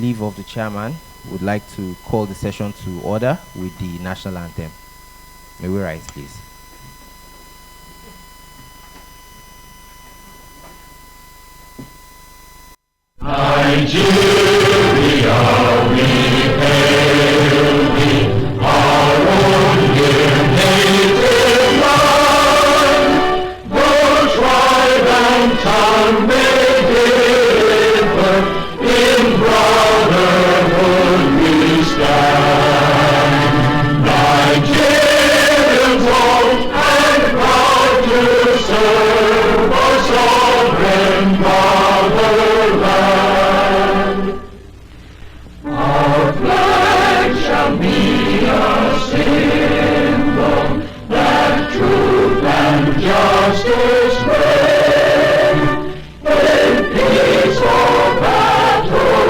leave of the chairman, would like to call the session to order with the national anthem. May we rise, please. Nigeria, we hail thee, our own dear native land. Though tribe and tongue may differ, in brotherhood we stand. Nigerians old and proud to serve our sovereign motherland. Our flag shall be a symbol that truth and justice reign. In peace or battle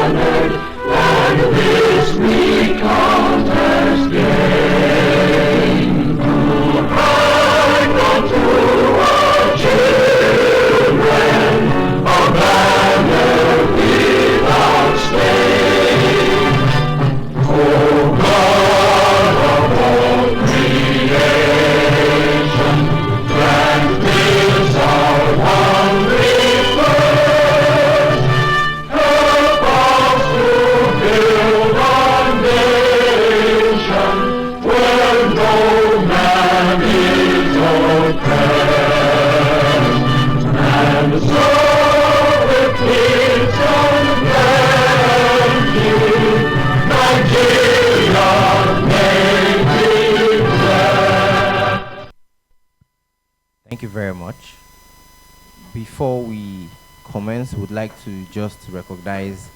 honored, and this we count as gain. To hang on to our children a banner without stain. O God of all creation, grant this our hungry thirst. Help us to build our nation where no man is oppressed. And so with peace and plenty, Nigeria may be blessed. Thank you very much. Before we commence, we'd like to just recognize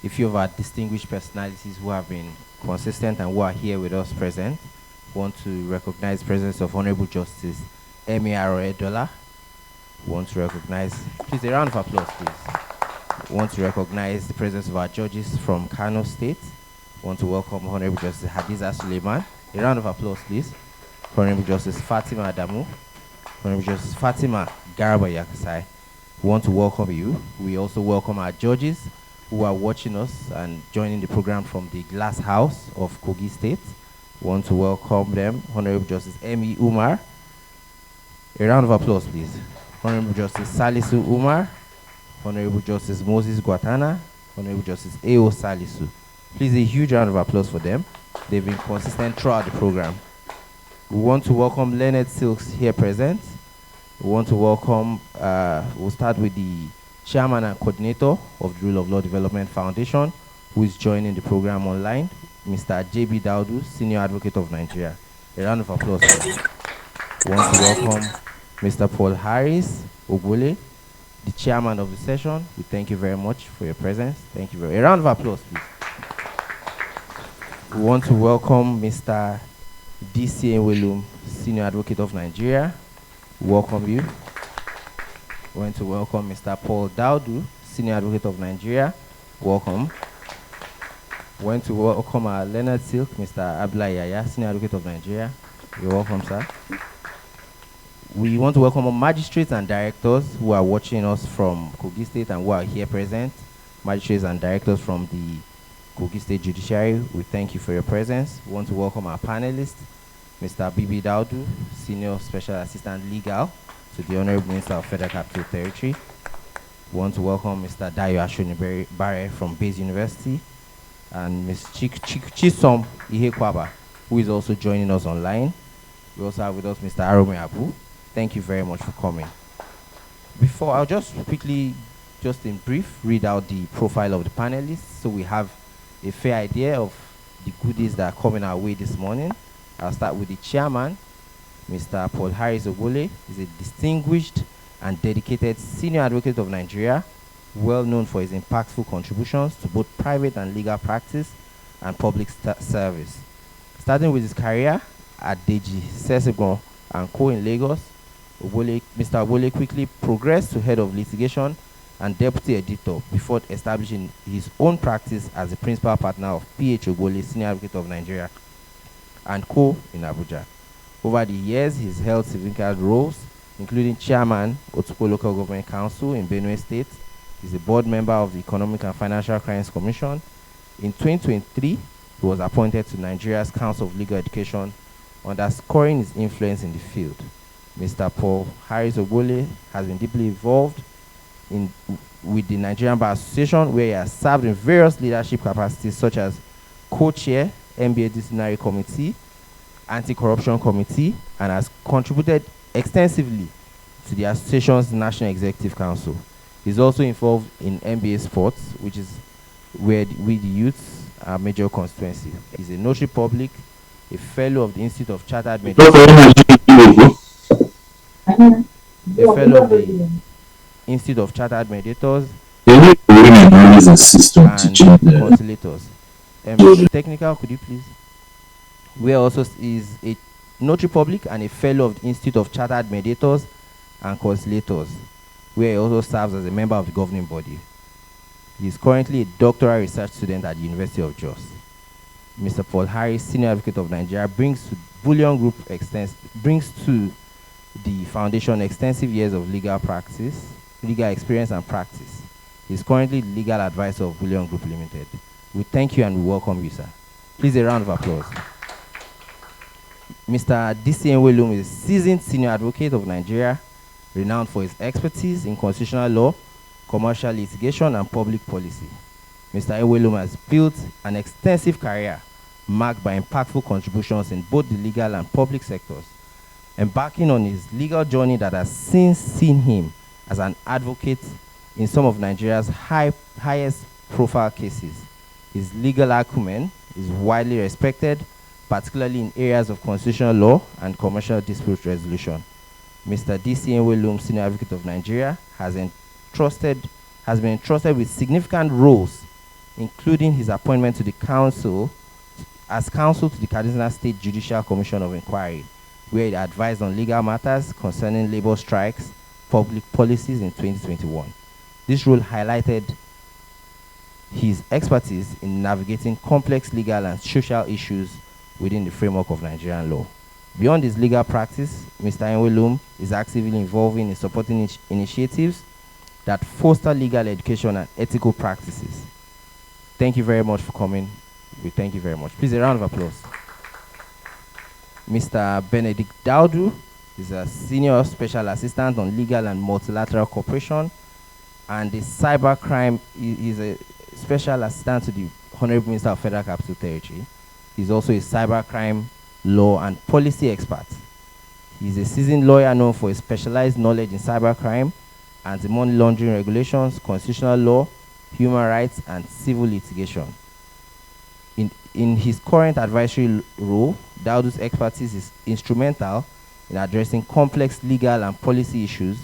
a few of our distinguished personalities who have been consistent and who are here with us present. We want to recognize the presence of Honorable Justice Emi Dola. We want to recognize, please, a round of applause, please. We want to recognize the presence of our judges from Kano State. We want to welcome Honorable Justice Hadiza Suleiman. A round of applause, please. Honorable Justice Fatima Adamu. Honorable Justice Fatima Garba Yakasai. We want to welcome you. We also welcome our judges who are watching us and joining the program from the Glass House of KOGI State. We want to welcome them. Honorable Justice Emi Umar. A round of applause, please. Honorable Justice Salisu Umar. Honorable Justice Moses Guatana. Honorable Justice A.O. Salisu. Please, a huge round of applause for them. They've been consistent throughout the program. We want to welcome Leonard Silks here present. We want to welcome, we'll start with the chairman and coordinator of the Rule of Law Development Foundation, who is joining the program online, Mr. J.B. DAUDU, Senior Advocate of Nigeria. A round of applause. We want to welcome Mr. Paul Harris Ogbole, the chairman of the session. We thank you very much for your presence. Thank you very much. A round of applause, please. We want to welcome Mr. D.C. Nwelum, Senior Advocate of Nigeria. Welcome you. We want to welcome Mr. Paul Daudu, Senior Advocate of Nigeria. Welcome. We want to welcome our Leonard Silk, Mr. Abla Yaya, Senior Advocate of Nigeria. You're welcome, sir. We want to welcome our magistrates and directors who are watching us from KOGI State and who are here present. Magistrates and directors from the KOGI State Judiciary, we thank you for your presence. We want to welcome our panelists, Mr. B.B. Daudu, Senior Special Assistant Legal to the Honorable Minister of Federal Capital Territory. We want to welcome Mr. Dayo Ashoni Bare from Bayes University, and Ms. Chisom Ihekwaba, who is also joining us online. We also have with us Mr. Arome Abu. Thank you very much for coming. Before, I'll just quickly, just in brief, read out the profile of the panelists so we have a fair idea of the goodies that are coming our way this morning. I'll start with the chairman, Mr. Paul Harris Ogbole. He's a distinguished and dedicated senior advocate of Nigeria, well known for his impactful contributions to both private and legal practice and public service. Starting with his career at Deji Sesigon and Co. in Lagos, Mr. Ogbole quickly progressed to head of litigation and deputy editor before establishing his own practice as a principal partner of P.H. Ogbole, Senior Advocate of Nigeria and Co. in Abuja. Over the years, he's held significant roles, including chairman, Utako Local Government Council in Benue State, He's a board member of the Economic and Financial Crimes Commission. In 2023, he was appointed to Nigeria's Council of Legal Education, underscoring his influence in the field. Mr. Paul Harris Ogbole has been deeply involved with the Nigerian Bar Association, where he has served in various leadership capacities such as co-chair, MBA Disciplinary Committee, Anti-Corruption Committee, and has contributed extensively to the association's National Executive Council. He's also involved in MBA Sports, which is where we the youths are major constituency. He's a notary public, a fellow of the Institute of Chartered Mediators, a fellow of the Institute of Chartered Mediators, and conciliators. Technical, could you please? We also is a notary public and a fellow of the Institute of Chartered Mediators and Conciliators, where he also serves as a member of the governing body. He is currently a doctoral research student at the University of Jos. Mr. Paul Harris, Senior Advocate of Nigeria, brings to the foundation extensive years of legal experience and practice. He is currently the legal advisor of Bullion Group Limited. We thank you and we welcome you, sir. Please, a round of applause. Mr. D.C. Enwelum is a seasoned senior advocate of Nigeria, renowned for his expertise in constitutional law, commercial litigation, and public policy. Mr. Enwelum has built an extensive career marked by impactful contributions in both the legal and public sectors, embarking on his legal journey that has since seen him as an advocate in some of Nigeria's highest profile cases. His legal acumen is widely respected, particularly in areas of constitutional law and commercial dispute resolution. Mr. D.C. Enwelum, Senior Advocate of Nigeria, has been entrusted with significant roles, including his appointment to the council as counsel to the Kaduna State Judicial Commission of Inquiry, where he advised on legal matters concerning labor strikes, public policies in 2021. This role highlighted his expertise in navigating complex legal and social issues within the framework of Nigerian law. Beyond his legal practice, Mr. Enwelum is actively involved in supporting initiatives that foster legal education and ethical practices. Thank you very much for coming. We thank you very much. Please, a round of applause. Mr. Benedict DAUDU is a Senior Special Assistant on Legal and Multilateral Cooperation and a cybercrime. He's a Special Assistant to the Honorable Minister of Federal Capital Territory. He's also a cybercrime law and policy expert. He's a seasoned lawyer known for his specialized knowledge in cybercrime, anti-money laundering regulations, constitutional law, human rights, and civil litigation. In his current advisory role, Daudu's expertise is instrumental in addressing complex legal and policy issues,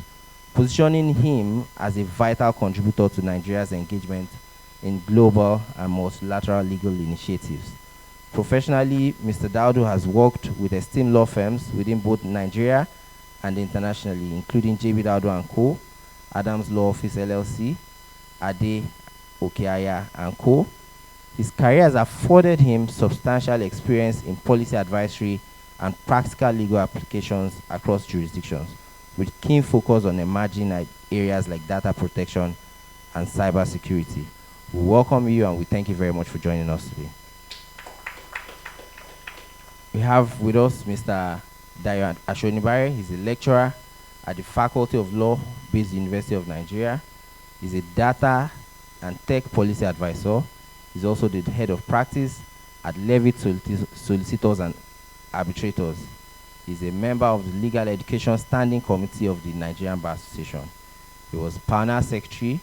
positioning him as a vital contributor to Nigeria's engagement in global and multilateral legal initiatives. Professionally, Mr. Daudu has worked with esteemed law firms within both Nigeria and internationally, including J.B. Daudu & Co., Adams Law Office LLC, Ade Okeaya & Co. His career has afforded him substantial experience in policy advisory and practical legal applications across jurisdictions, with keen focus on emerging areas like data protection and cybersecurity. We welcome you and we thank you very much for joining us today. We have with us Mr. Dayo Ashonibare. He's a lecturer at the Faculty of Law, based University of Nigeria. He's a data and tech policy advisor. He's also the head of practice at Levitt Solicitors and Arbitrators. He's a member of the Legal Education Standing Committee of the Nigerian Bar Association. He was pioneer secretary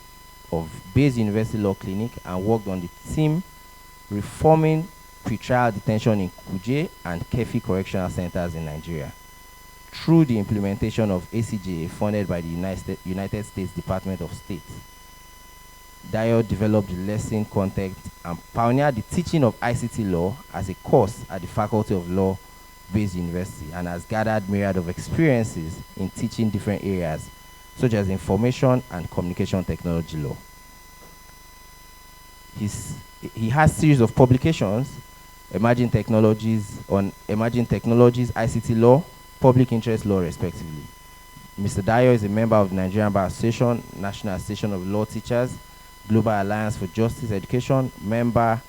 of Bayes University Law Clinic and worked on the team reforming pretrial detention in Kuje and Kefi Correctional Centers in Nigeria. Through the implementation of ACJA funded by the United States Department of State, Dayo developed the lesson content and pioneered the teaching of ICT law as a course at the Faculty of Law, Bayes University, and has gathered myriad of experiences in teaching different areas, such as information and communication technology law. He has a series of publications, Emerging Technologies, ICT law, public interest law, respectively. Mr. Dayo is a member of the Nigerian Bar Association, National Association of Law Teachers, Global Alliance for Justice Education, member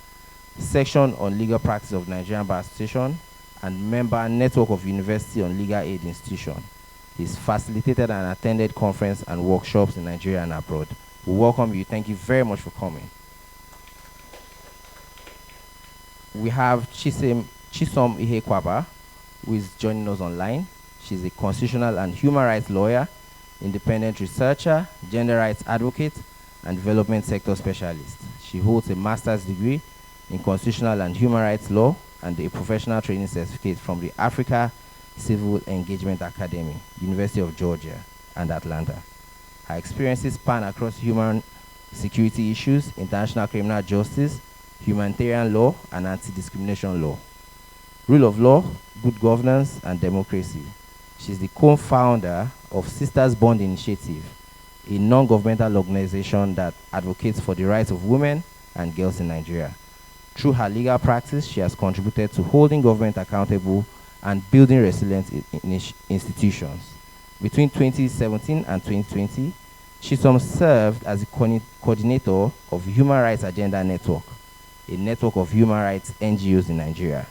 section on legal practice of Nigerian Bar Association, and member network of University on Legal Aid Institution. He's facilitated and attended conference and workshops in Nigeria and abroad. We welcome you. Thank you very much for coming. We have Chisom Ihekwaba, who is joining us online. She's a constitutional and human rights lawyer, independent researcher, gender rights advocate, and development sector specialist. She holds a master's degree in constitutional and human rights law and a professional training certificate from the Africa Civil Engagement Academy, University of Georgia, and Atlanta. Her experiences span across human security issues, international criminal justice, humanitarian law, and anti-discrimination law, rule of law, good governance, and democracy. She's the co-founder of Sisters Bond Initiative, a non-governmental organization that advocates for the rights of women and girls in Nigeria. Through her legal practice, she has contributed to holding government accountable and building resilient institutions. Between 2017 and 2020, Chisom served as the coordinator of Human Rights Agenda Network, a network of human rights NGOs in Nigeria.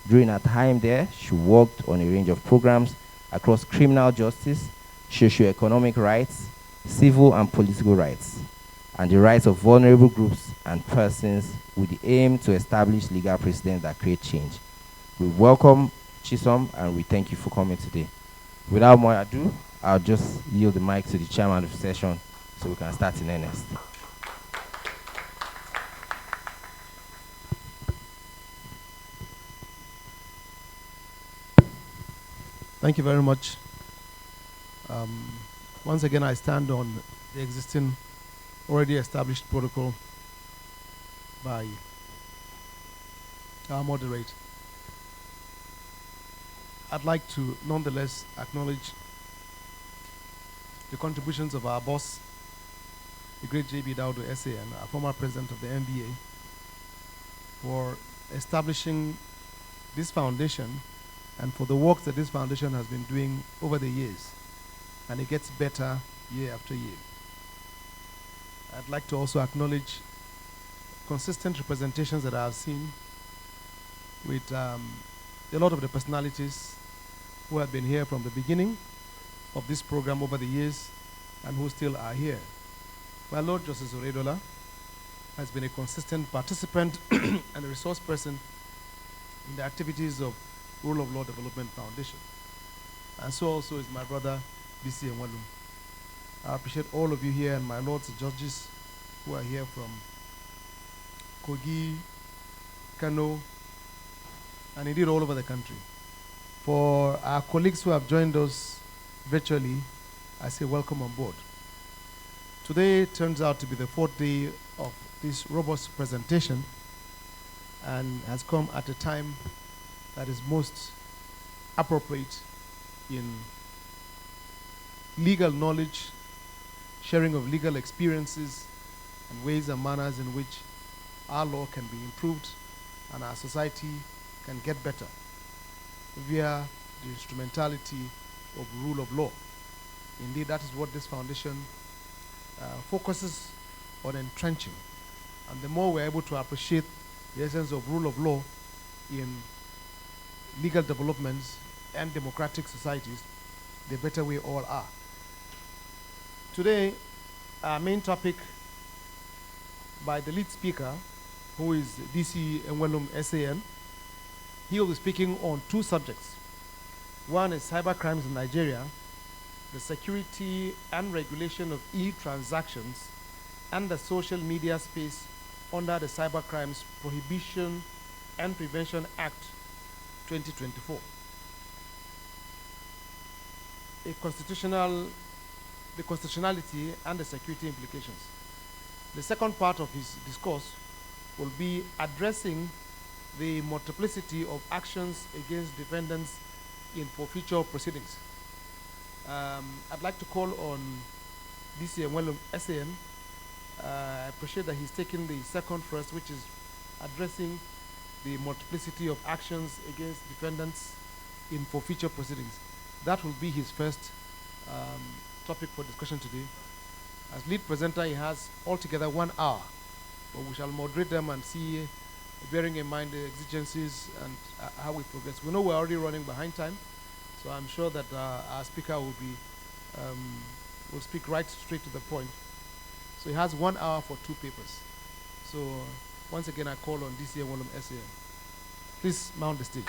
During her time there, she worked on a range of programs across criminal justice, socio-economic rights, civil and political rights, and the rights of vulnerable groups and persons with the aim to establish legal precedents that create change. We welcome Chisom and we thank you for coming today. Without more ado, I'll just yield the mic to the chairman of the session so we can start in earnest. Thank you very much. Once again, I stand on the existing, already established protocol by our moderator. I'd like to nonetheless acknowledge the contributions of our boss, the great J.B. DAUDU SAN, our former president of the NBA, for establishing this foundation and for the work that this foundation has been doing over the years. And it gets better year after year. I'd like to also acknowledge consistent representations that I have seen with a lot of the personalities who have been here from the beginning of this program over the years and who still are here. My Lord Justice Oredola has been a consistent participant and a resource person in the activities of Rule of Law Development Foundation. And so also is my brother, B.C. Enwelu. I appreciate all of you here and my lords and judges who are here from KOGI, Kano, and indeed all over the country. For our colleagues who have joined us virtually, I say welcome on board. Today turns out to be the fourth day of this robust presentation and has come at a time that is most appropriate in legal knowledge, sharing of legal experiences, and ways and manners in which our law can be improved and our society can get better via the instrumentality of rule of law. Indeed, that is what this foundation focuses on entrenching. And the more we're able to appreciate the essence of rule of law in legal developments and democratic societies, the better we all are. Today, our main topic by the lead speaker, who is DC Enwelum SAN, he will be speaking on two subjects. One is cyber crimes in Nigeria, the security and regulation of e-transactions, and the social media space under the Cyber Crimes Prohibition and Prevention Act 2024. The constitutionality and the security implications. The second part of his discourse will be addressing the multiplicity of actions against defendants in forfeiture proceedings. I'd like to call on DC Enwelum SAN. I appreciate that he's taken the second first, which is addressing the multiplicity of actions against defendants in forfeiture proceedings. That will be his first topic for discussion today. As lead presenter, he has altogether 1 hour, but we shall moderate them and see, bearing in mind the exigencies and how we progress. We know we're already running behind time, so I'm sure that our speaker will speak right straight to the point. So he has 1 hour for 2 papers. So once again, I call on DCA Wolum SAN. Please mount the stage.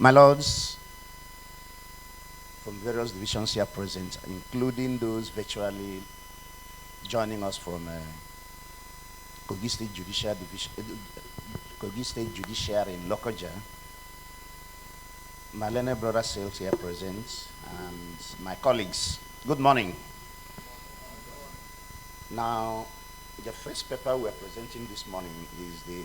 My lords, from various divisions here present, including those virtually joining us from KOGI State Judicial Division, KOGI State Judiciary in LOKOJA, my learned brother sales here present, and my colleagues. Good morning. Now, the first paper we are presenting this morning is the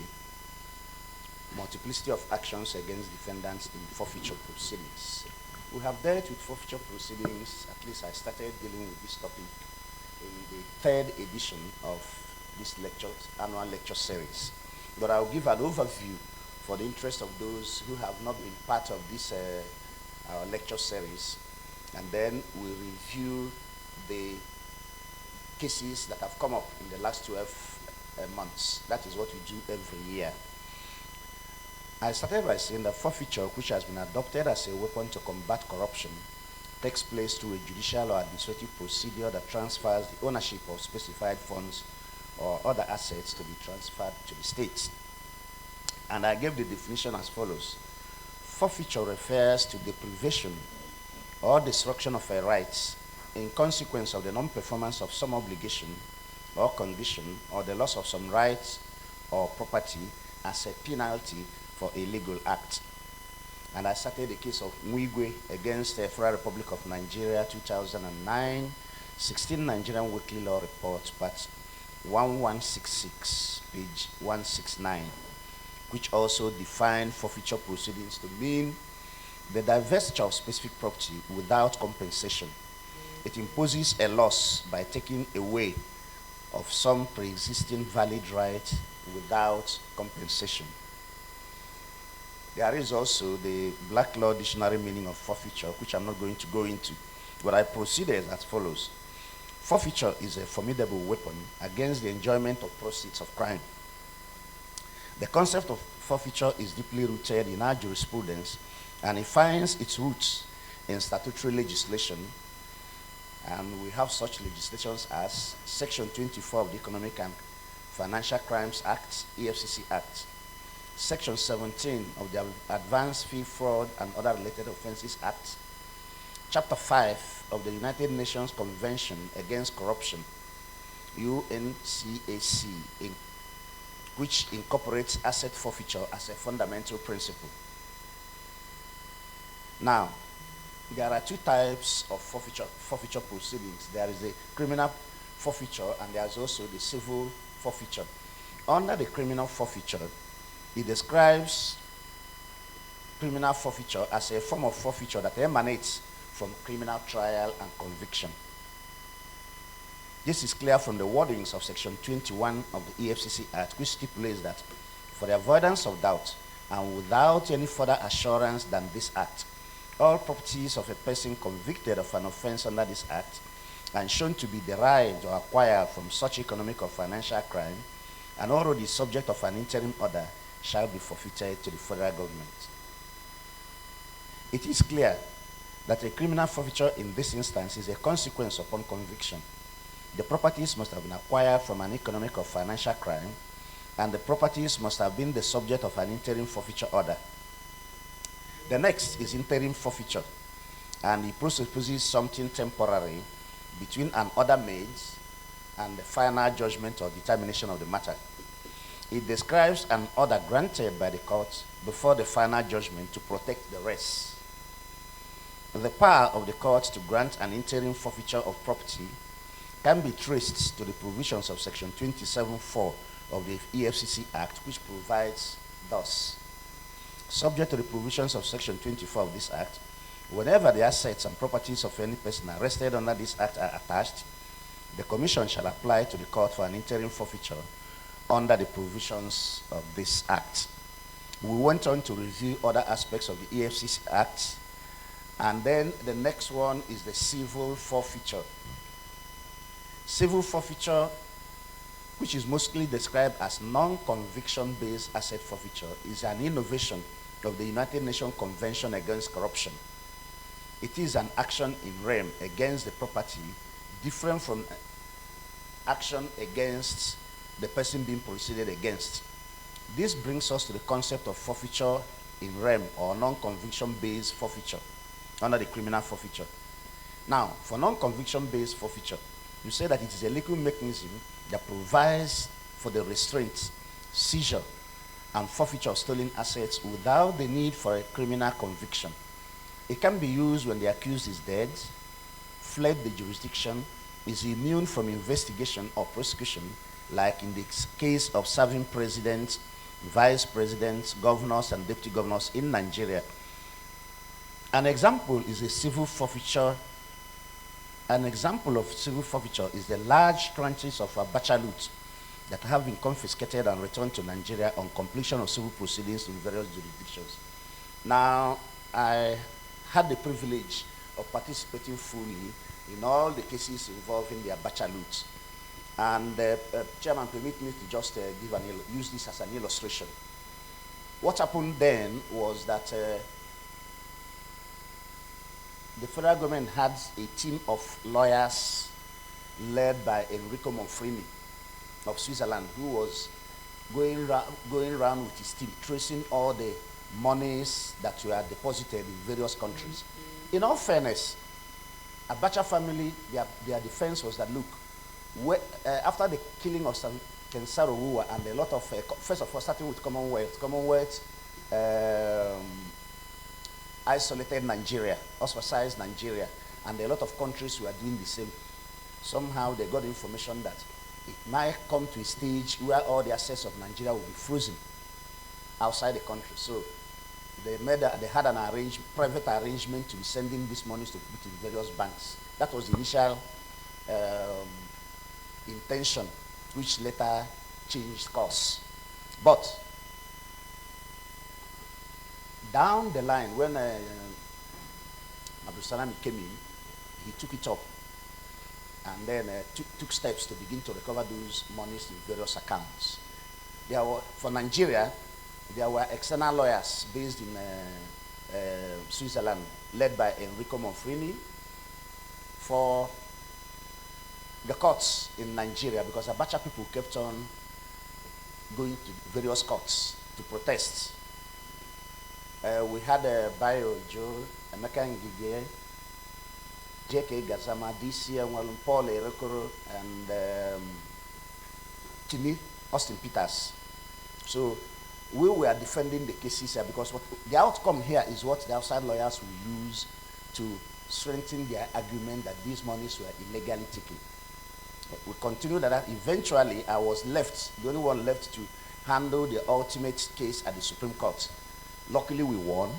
multiplicity of actions against defendants in forfeiture proceedings. We have dealt with forfeiture proceedings, at least I started dealing with this topic in the 3rd edition of this annual lecture series. But I'll give an overview for the interest of those who have not been part of this our lecture series, and then we'll review the cases that have come up in the last 12 months. That is what we do every year. I started by saying that forfeiture, which has been adopted as a weapon to combat corruption, takes place through a judicial or administrative procedure that transfers the ownership of specified funds or other assets to be transferred to the states. And I gave the definition as follows. Forfeiture refers to deprivation or destruction of a right in consequence of the non-performance of some obligation or condition or the loss of some rights or property as a penalty for a legal act. And I cited the case of Mwigwe against the Federal Republic of Nigeria, 2009, 16 Nigerian Weekly Law Report, part 1166, page 169, which also defined forfeiture proceedings to mean the divestiture of specific property without compensation. It imposes a loss by taking away of some pre-existing valid right without compensation. There is also the Black Law Dictionary meaning of forfeiture, which I'm not going to go into, but I proceeded as follows. Forfeiture is a formidable weapon against the enjoyment of proceeds of crime. The concept of forfeiture is deeply rooted in our jurisprudence, and it finds its roots in statutory legislation, and we have such legislations as Section 24 of the Economic and Financial Crimes Act, EFCC Act, Section 17 of the Advanced Fee Fraud and Other Related Offenses Act, Chapter 5 of the United Nations Convention Against Corruption, UNCAC, which incorporates asset forfeiture as a fundamental principle. Now, there are 2 types of forfeiture proceedings. There is a criminal forfeiture and there is also the civil forfeiture. Under the criminal forfeiture, it describes criminal forfeiture as a form of forfeiture that emanates from criminal trial and conviction. This is clear from the wordings of Section 21 of the EFCC Act, which stipulates that for the avoidance of doubt and without any further assurance than this Act, all properties of a person convicted of an offense under this Act and shown to be derived or acquired from such economic or financial crime and already subject of an interim order shall be forfeited to the federal government. It is clear that a criminal forfeiture in this instance is a consequence upon conviction. The properties must have been acquired from an economic or financial crime, and the properties must have been the subject of an interim forfeiture order. The next is interim forfeiture, and it presupposes something temporary between an order made and the final judgment or determination of the matter. It describes an order granted by the court before the final judgment to protect the rest. The power of the court to grant an interim forfeiture of property can be traced to the provisions of Section 27(4) of the EFCC Act, which provides thus: subject to the provisions of Section 24 of this Act, whenever the assets and properties of any person arrested under this Act are attached, the Commission shall apply to the court for an interim forfeiture under the provisions of this Act. We went on to review other aspects of the EFCC Act, and then the next one is the civil forfeiture. Civil forfeiture, which is mostly described as non-conviction-based asset forfeiture, is an innovation of the United Nations Convention Against Corruption. It is an action in rem against the property, different from action against the person being proceeded against. This brings us to the concept of forfeiture in rem, or non-conviction-based forfeiture, under the criminal forfeiture. Now, for non-conviction-based forfeiture, you say that it is a legal mechanism that provides for the restraint, seizure, and forfeiture of stolen assets without the need for a criminal conviction. It can be used when the accused is dead, fled the jurisdiction, is immune from investigation or prosecution, like in the case of serving presidents, vice presidents, governors, and deputy governors in Nigeria. An example is a civil forfeiture. An example of civil forfeiture is the large tranches of Abacha loot that have been confiscated and returned to Nigeria on completion of civil proceedings in various jurisdictions. Now, I had the privilege of participating fully in all the cases involving the Abacha loot. And Chairman, permit me to just use this as an illustration. What happened then was that the federal government had a team of lawyers led by Enrico Monfrini of Switzerland, who was going around with his team, tracing all the monies that were deposited in various countries. In all fairness, Abacha family, their defense was that, look, after the killing of Ken Saro-Wiwa and a lot of, first of all, starting with Commonwealth isolated Nigeria, ostracized Nigeria, and a lot of countries were doing the same. Somehow they got information that it might come to a stage where all the assets of Nigeria will be frozen outside the country. So they had an private arrangement to be sending these monies to put in various banks. That was the initial intention, which later changed course. But down the line, when Abdul Salami came in, he took it up and then took steps to begin to recover those monies in various accounts. For Nigeria, there were external lawyers based in Switzerland, led by Enrico Monfrini, for the courts in Nigeria, because Abacha people kept on going to various courts to protest. We had Bayo Joe, Emeka Ngige, J.K. Gazama, D.C. Paul Erekoro, and Timi Austin Peters. So we were defending the cases here, because the outcome here is what the outside lawyers will use to strengthen their argument that these monies were illegally taken. We continued that. Eventually, I was left, the only one left to handle the ultimate case at the Supreme Court. Luckily, we won,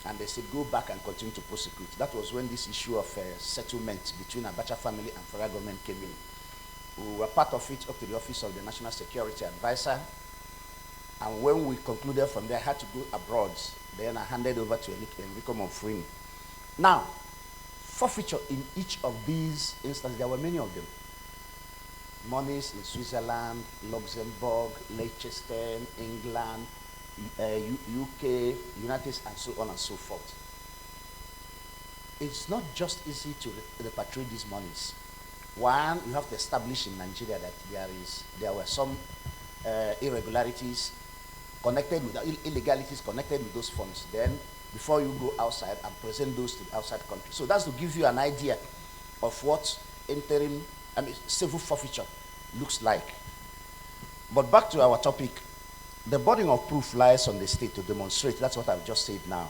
and they said, go back and continue to prosecute. That was when this issue of settlement between Abacha family and federal government came in. We were part of it up to the Office of the National Security Advisor, and when we concluded from there, I had to go abroad. Then I handed over to Enrico Monfrini. Now, forfeiture in each of these instances, there were many of them. Monies in Switzerland, Luxembourg, Liechtenstein, England, UK, United States, and so on and so forth. It's not just easy to repatriate these monies. One, you have to establish in Nigeria that there were some irregularities connected with illegalities connected with those funds. Then, before you go outside and present those to the outside country. So that's to give you an idea of what civil forfeiture looks like. But back to our topic, the burden of proof lies on the state to demonstrate. That's what I've just said now.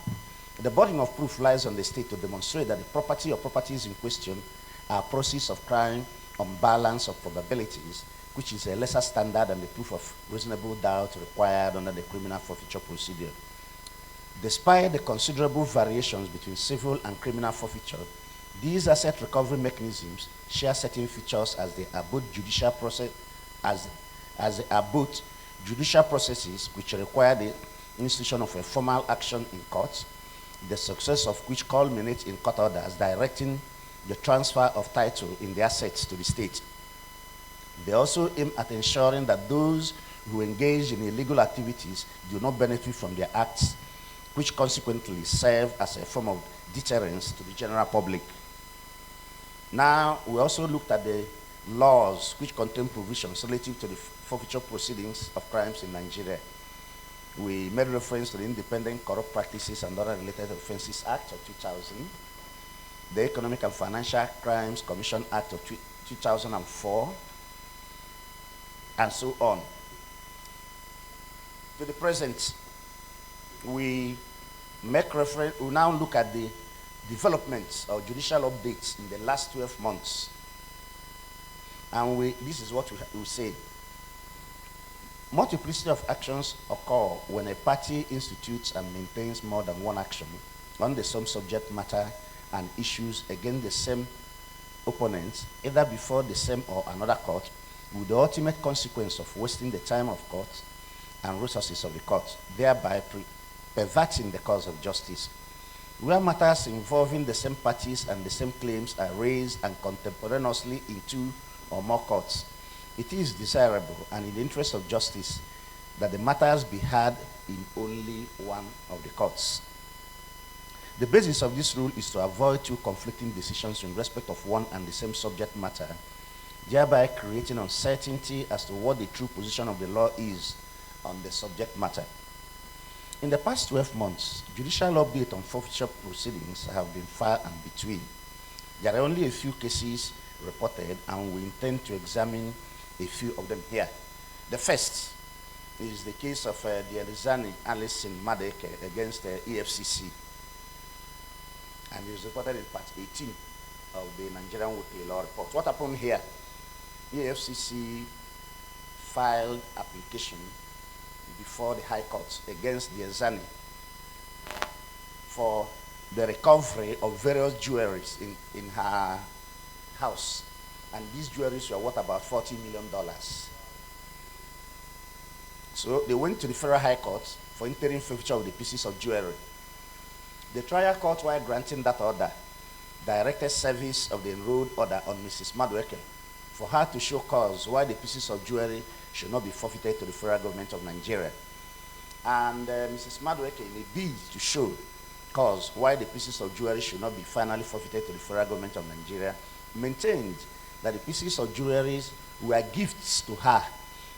The burden of proof lies on the state to demonstrate that the property or properties in question are process of crime on balance of probabilities, which is a lesser standard than the proof of reasonable doubt required under the criminal forfeiture procedure. Despite the considerable variations between civil and criminal forfeiture, these asset recovery mechanisms share certain features as they are both judicial process, as they are both judicial processes which require the institution of a formal action in court, the success of which culminates in court orders directing the transfer of title in the assets to the state. They also aim at ensuring that those who engage in illegal activities do not benefit from their acts, which consequently serve as a form of deterrence to the general public. Now, we also looked at the laws which contain provisions relative to the forfeiture proceedings of crimes in Nigeria. We made reference to the Independent Corrupt Practices and Other Related Offences Act of 2000, the Economic and Financial Crimes Commission Act of 2004, and so on. To the present, we now look at the developments or judicial updates in the last 12 months. And this is what we say. Multiplicity of actions occur when a party institutes and maintains more than one action on the same subject matter and issues against the same opponents, either before the same or another court, with the ultimate consequence of wasting the time of court and resources of the court, thereby perverting the cause of justice. Where matters involving the same parties and the same claims are raised and contemporaneously in two or more courts, it is desirable and in the interest of justice that the matters be heard in only one of the courts. The basis of this rule is to avoid two conflicting decisions in respect of one and the same subject matter, thereby creating uncertainty as to what the true position of the law is on the subject matter. In the past 12 months, judicial update on forfeiture proceedings have been far and between. There are only a few cases reported, and we intend to examine a few of them here. The first is the case of the Elizani Alison Madeke against the EFCC, and it is reported in part 18 of the Nigerian Workplace Law Report. What happened here? EFCC filed application before the High Court against the Elizani for the recovery of various jewelries in her house. And these jewelries were worth about $40 million. So they went to the Federal High Court for interim forfeiture of the pieces of jewelry. The trial court, while granting that order, directed service of the enrolled order on Mrs. Madueke for her to show cause why the pieces of jewelry should not be forfeited to the federal government of Nigeria. And Mrs. Madueke, in a bid to show cause why the pieces of jewelry should not be finally forfeited to the federal government of Nigeria, maintained that the pieces of jewelry were gifts to her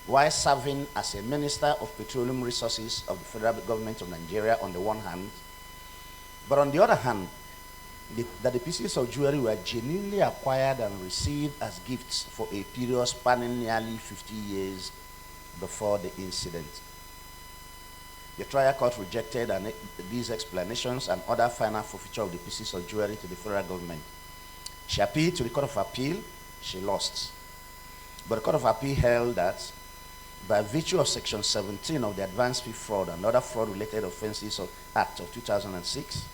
while serving as a Minister of Petroleum Resources of the federal government of Nigeria on the one hand, but on the other hand, that the pieces of jewelry were genuinely acquired and received as gifts for a period spanning nearly 50 years before the incident. The trial court rejected these explanations and ordered final forfeiture of the pieces of jewelry to the federal government. She appealed to the Court of Appeal. She lost. But the Court of Appeal held that by virtue of Section 17 of the Advanced Fee Fraud and Other Fraud-Related Offences Act of 2006,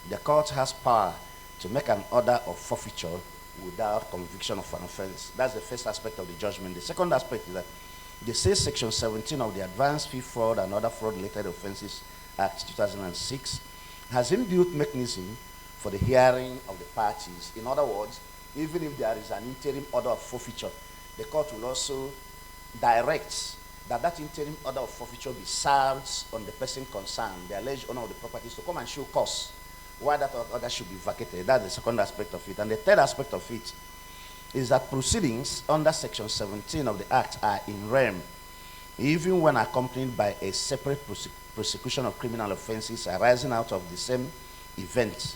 the court has power to make an order of forfeiture without conviction of an offense. That's the first aspect of the judgment. The second aspect is that they say Section 17 of the Advanced Fee Fraud and Other Fraud-Related Offences Act 2006 has inbuilt mechanism for the hearing of the parties. In other words, even if there is an interim order of forfeiture, the court will also direct that that interim order of forfeiture be served on the person concerned, the alleged owner of the properties, to come and show cause why that order should be vacated. That's the second aspect of it. And the third aspect of it is that proceedings under Section 17 of the Act are in rem, even when accompanied by a separate prosecution of criminal offenses arising out of the same event,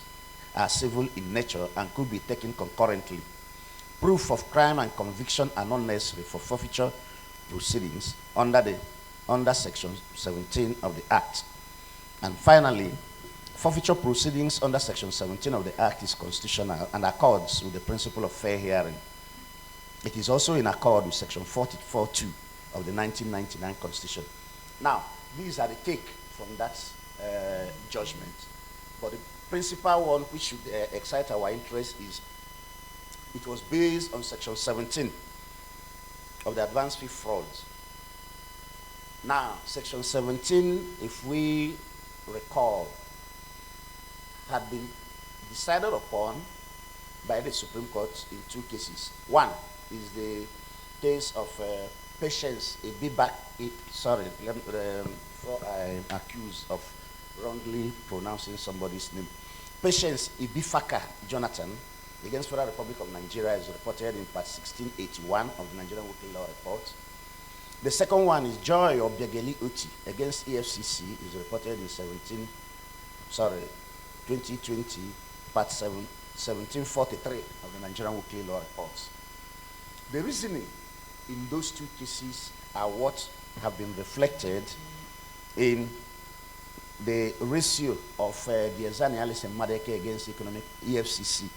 are civil in nature and could be taken concurrently. Proof of crime and conviction are not necessary for forfeiture proceedings under Section 17 of the Act. And finally, forfeiture proceedings under Section 17 of the Act is constitutional and accords with the principle of fair hearing. It is also in accord with Section 44(2) of the 1999 Constitution. Now, these are the take from that judgment. But the principal one which should excite our interest is it was based on Section 17 of the Advance Fee Frauds. Now, Section 17, if we recall, had been decided upon by the Supreme Court in two cases. One is the case of Patience before I'm accused of wrongly pronouncing somebody's name. Patience Ibifaka Jonathan against Federal Republic of Nigeria is reported in part 1681 of the Nigerian Weekly Law Report. The second one is Joy Obiageli Uti against EFCC is reported in 2020, part 1743 of the Nigerian Weekly Law Reports. The reasoning in those two cases are what have been reflected in the ratio of Diazani Alice and Madeke against economic EFCC.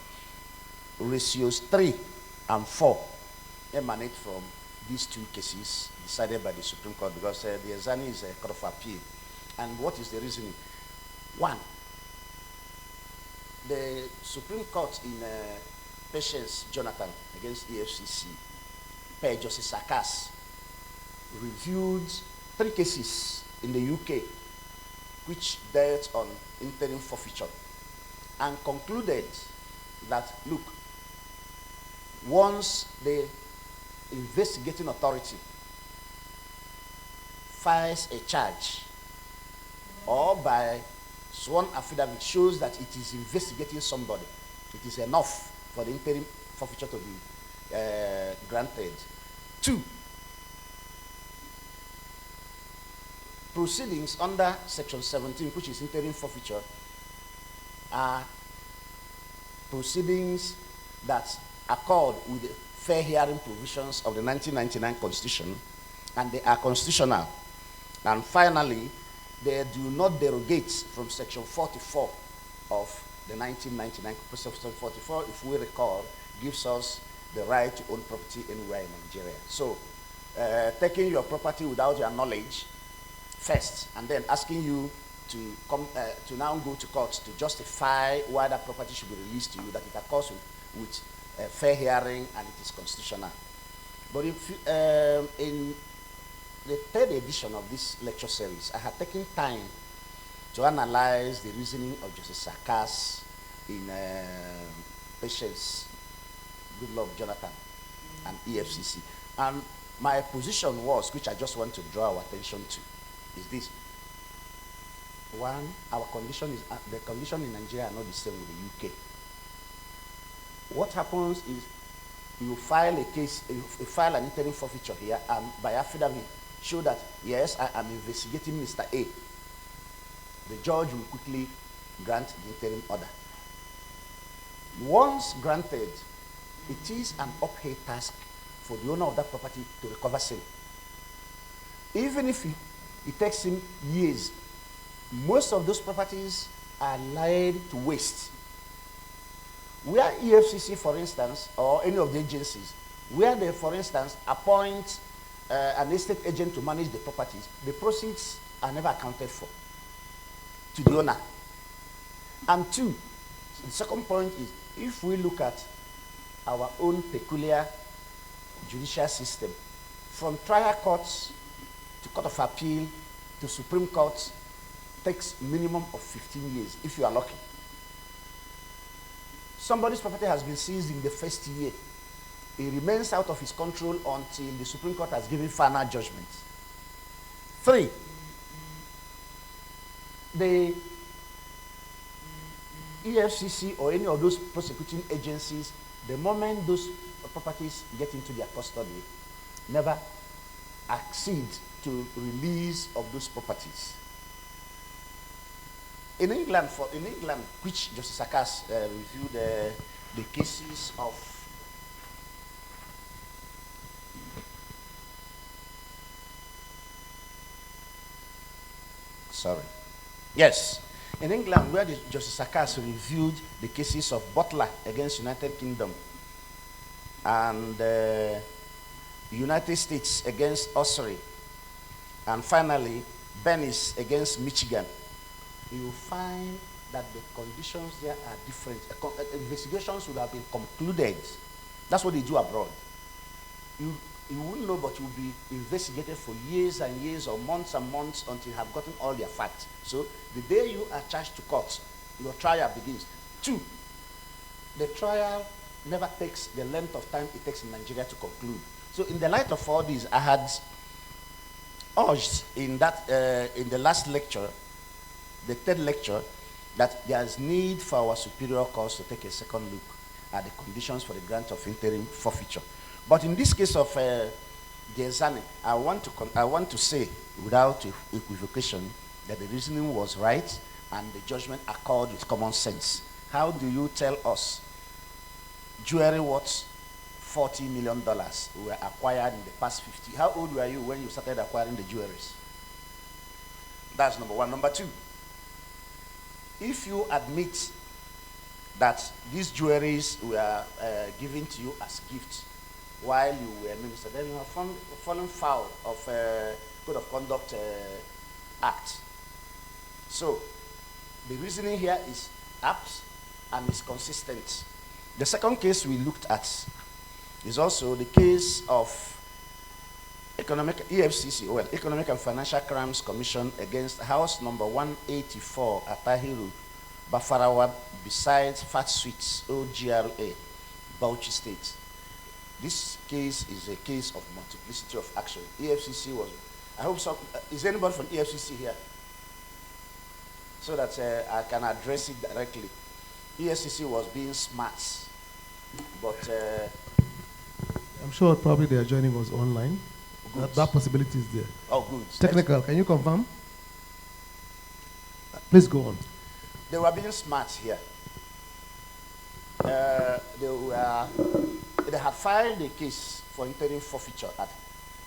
Ratios 3 and 4 emanate from these two cases decided by the Supreme Court, because Diazani is a court of appeal. And what is the reasoning? One, the Supreme Court in Patience Jonathan against EFCC, per Justice Sakas, reviewed 3 cases in the UK which dealt on interim forfeiture and concluded that, look, once the investigating authority files a charge or by sworn affidavit shows that it is investigating somebody, it is enough for the interim forfeiture to be granted. 2, proceedings under Section 17, which is interim forfeiture, are proceedings that accord with the fair hearing provisions of the 1999 Constitution, and they are constitutional. And finally, they do not derogate from Section 44 of the 1999 Section 44, if we recall, gives us the right to own property anywhere in Nigeria. So, taking your property without your knowledge first, and then asking you to come to now go to court to justify why that property should be released to you, that it accords with fair hearing and it is constitutional. But if in the 3rd edition of this lecture series, I had taken time to analyze the reasoning of Justice Sakas in Patience Goodluck Jonathan and EFCC. And my position was, which I just want to draw our attention to, is this. One, our condition is, the condition in Nigeria are not the same with the UK. What happens is you file a case, you file an interim forfeiture here, and by affidavit show that, yes, I am investigating Mr. A. The judge will quickly grant the interim order. Once granted, it is an uphill task for the owner of that property to recover same. Even if it takes him years, most of those properties are laid to waste. Where EFCC, for instance, or any of the agencies, where they, for instance, appoint an estate agent to manage the properties, the proceeds are never accounted for to the owner. And 2, the second point is, if we look at our own peculiar judicial system, from trial courts to court of appeal to Supreme Court, takes minimum of 15 years, if you are lucky. Somebody's property has been seized in the first year. It remains out of his control until the Supreme Court has given final judgment. 3, the EFCC or any of those prosecuting agencies, the moment those properties get into their custody, never accede to release of those properties. In England, which Justice Sakas reviewed the cases of in England, where Justice Sakas reviewed the cases of Butler against United Kingdom and United States against Ossory, and finally Bennis against Michigan, you find that the conditions there are different. Investigations would have been concluded. That's what they do abroad. You wouldn't know, but you'll be investigated for years and years or months and months until you have gotten all your facts. So the day you are charged to court, your trial begins. 2, the trial never takes the length of time it takes in Nigeria to conclude. So in the light of all these, I had urged in the last lecture, the 3rd lecture, that there is need for our superior courts to take a second look at the conditions for the grant of interim forfeiture. But in this case of Diezani, I want to say without equivocation that the reasoning was right and the judgment accord with common sense. How do you tell us jewelry worth $40 million were acquired in the past 50? How old were you when you started acquiring the jewelries? That's number 1. Number 2, if you admit that these jewelries were given to you as gifts while you were minister, then you have fallen foul of Code of Conduct Act. So the reasoning here is apt and is consistent. The second case we looked at is also the case of Economic and Financial Crimes Commission against House number 184 Atahiru, Bafarawa, besides Fat Sweets, OGRA, Bauchi State. This case is a case of multiplicity of action. EFCC was, I hope some, is anybody from EFCC here? So that I can address it directly. EFCC was being smart, but I'm sure probably they are joining us online. That possibility is there. Oh, good. Technical, can you confirm? Please go on. They were being smart here. They had filed a case for interim forfeiture at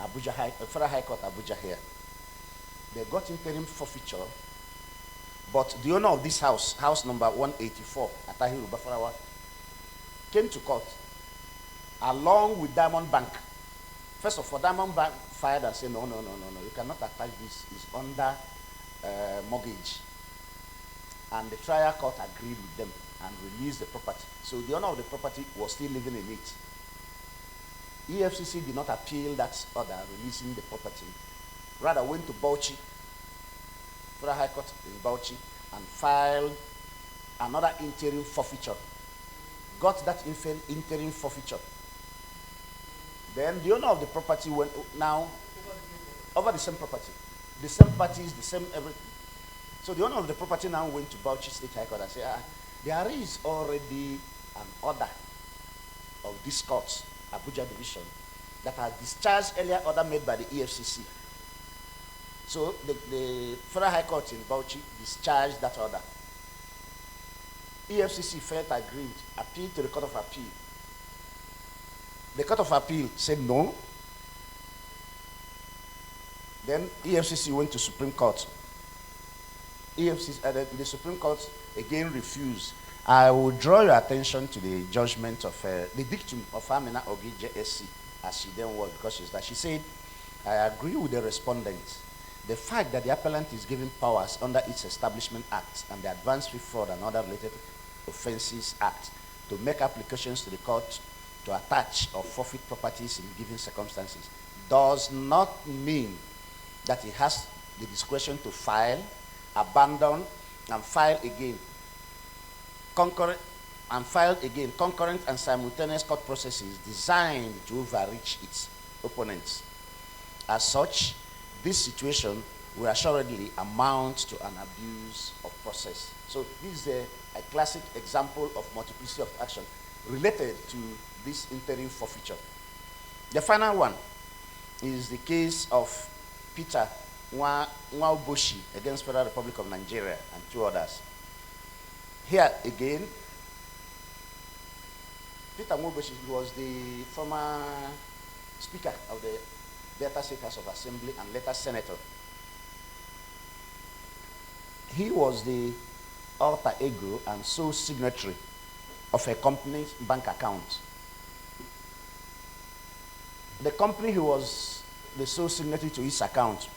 Abuja Federal High Court, Abuja here. They got interim forfeiture, but the owner of this house, house number 184, Atahiru Bafarawa, came to court along with Diamond Bank. First of all, Diamond Bank filed and said, no, you cannot attach this, it's under mortgage. And the trial court agreed with them and released the property. So the owner of the property was still living in it. EFCC did not appeal that order releasing the property. Rather went to Bauchi, Federal High Court in Bauchi, and filed another interim forfeiture. Got that interim forfeiture. Then the owner of the property went now over the same property. The same parties, the same everything. So the owner of the property now went to Bauchi State High Court and said, there is already an order of this court, Abuja Division, that has discharged earlier order made by the EFCC. So the Federal High Court in Bauchi discharged that order. EFCC felt aggrieved, appealed to the Court of Appeal. The Court of Appeal said no. Then EFCC went to Supreme Court. The Supreme Court again refused. I will draw your attention to the judgment of the dictum of Amina Ogi JSC, as she then was, because she said, I agree with the respondent. The fact that the appellant is given powers under its Establishment Act and the Advanced Free Fraud and Other Related Offences Act to make applications to the court to attach or forfeit properties in given circumstances does not mean that it has the discretion to file, abandon, and file again. Concurrent and simultaneous court processes designed to overreach its opponents. As such, this situation will assuredly amount to an abuse of process. So this is a classic example of multiplicity of action related to this interim forfeiture. The final one is the case of Peter Nwauboshi against Federal Republic of Nigeria and 2 others. Here again, Peter Nwauboshi was the former Speaker of the Delta State House of Assembly and later Senator. He was the alter ego and sole signatory of a company's bank account. The company he was the sole signatory to his account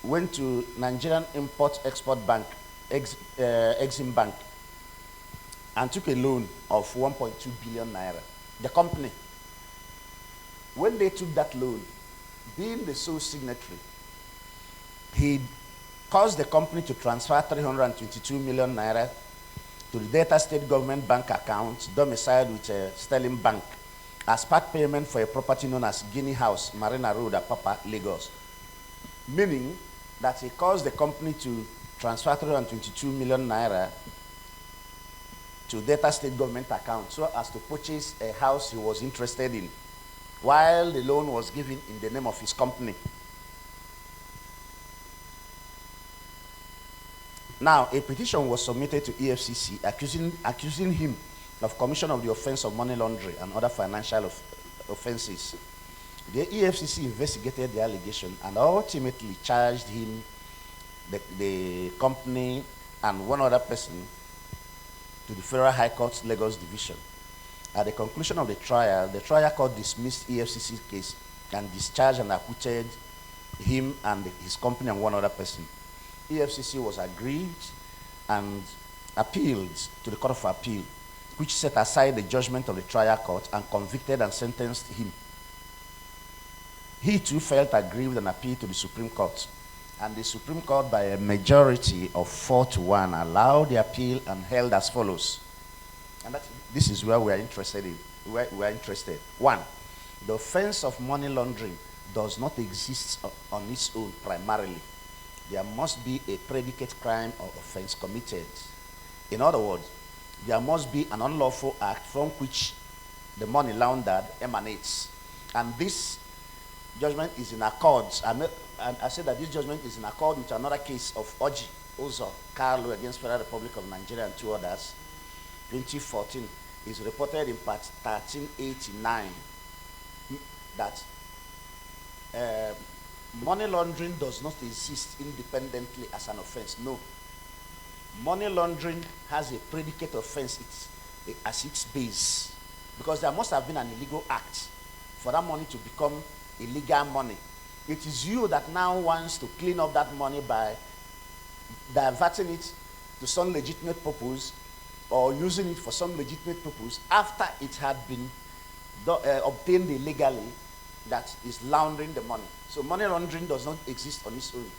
went to Nigerian Import-Export Bank, Exim Bank, and took a loan of 1.2 billion naira. The company, when they took that loan, being the sole signatory, he caused the company to transfer 322 million naira to the Delta State Government Bank account domiciled with a Sterling Bank as part payment for a property known as Guinea House, Marina Road, Apapa, Lagos. Meaning that he caused the company to transfer 322 million naira to Delta State Government account so as to purchase a house he was interested in, while the loan was given in the name of his company. Now, a petition was submitted to EFCC accusing him of commission of the offense of money laundering and other financial offenses. The EFCC investigated the allegation and ultimately charged him, the company, and 1 other person to the Federal High Court's Lagos Division. At the conclusion of the trial court dismissed EFCC's case and discharged and acquitted him and his company and 1 other person. EFCC was aggrieved and appealed to the Court of Appeal, which set aside the judgment of the trial court and convicted and sentenced him. He too felt aggrieved and appealed to the Supreme Court. And the Supreme Court, by a majority of 4-1, allowed the appeal and held as follows. And this is where we are interested in. One, the offense of money laundering does not exist on its own primarily. There must be a predicate crime or offense committed. In other words, there must be an unlawful act from which the money laundered emanates. And this judgment is in accord. I say that this judgment is in accord with another case of Oji Ozo Carlo against Federal Republic of Nigeria and 2 others. 2014 is reported in part 1389 that money laundering does not exist independently as an offense. No. Money laundering has a predicate offense as its base, because there must have been an illegal act for that money to become illegal money. It is you that now wants to clean up that money by diverting it to some legitimate purpose or using it for some legitimate purpose after it had been obtained illegally, that is laundering the money. So money laundering does not exist on its own.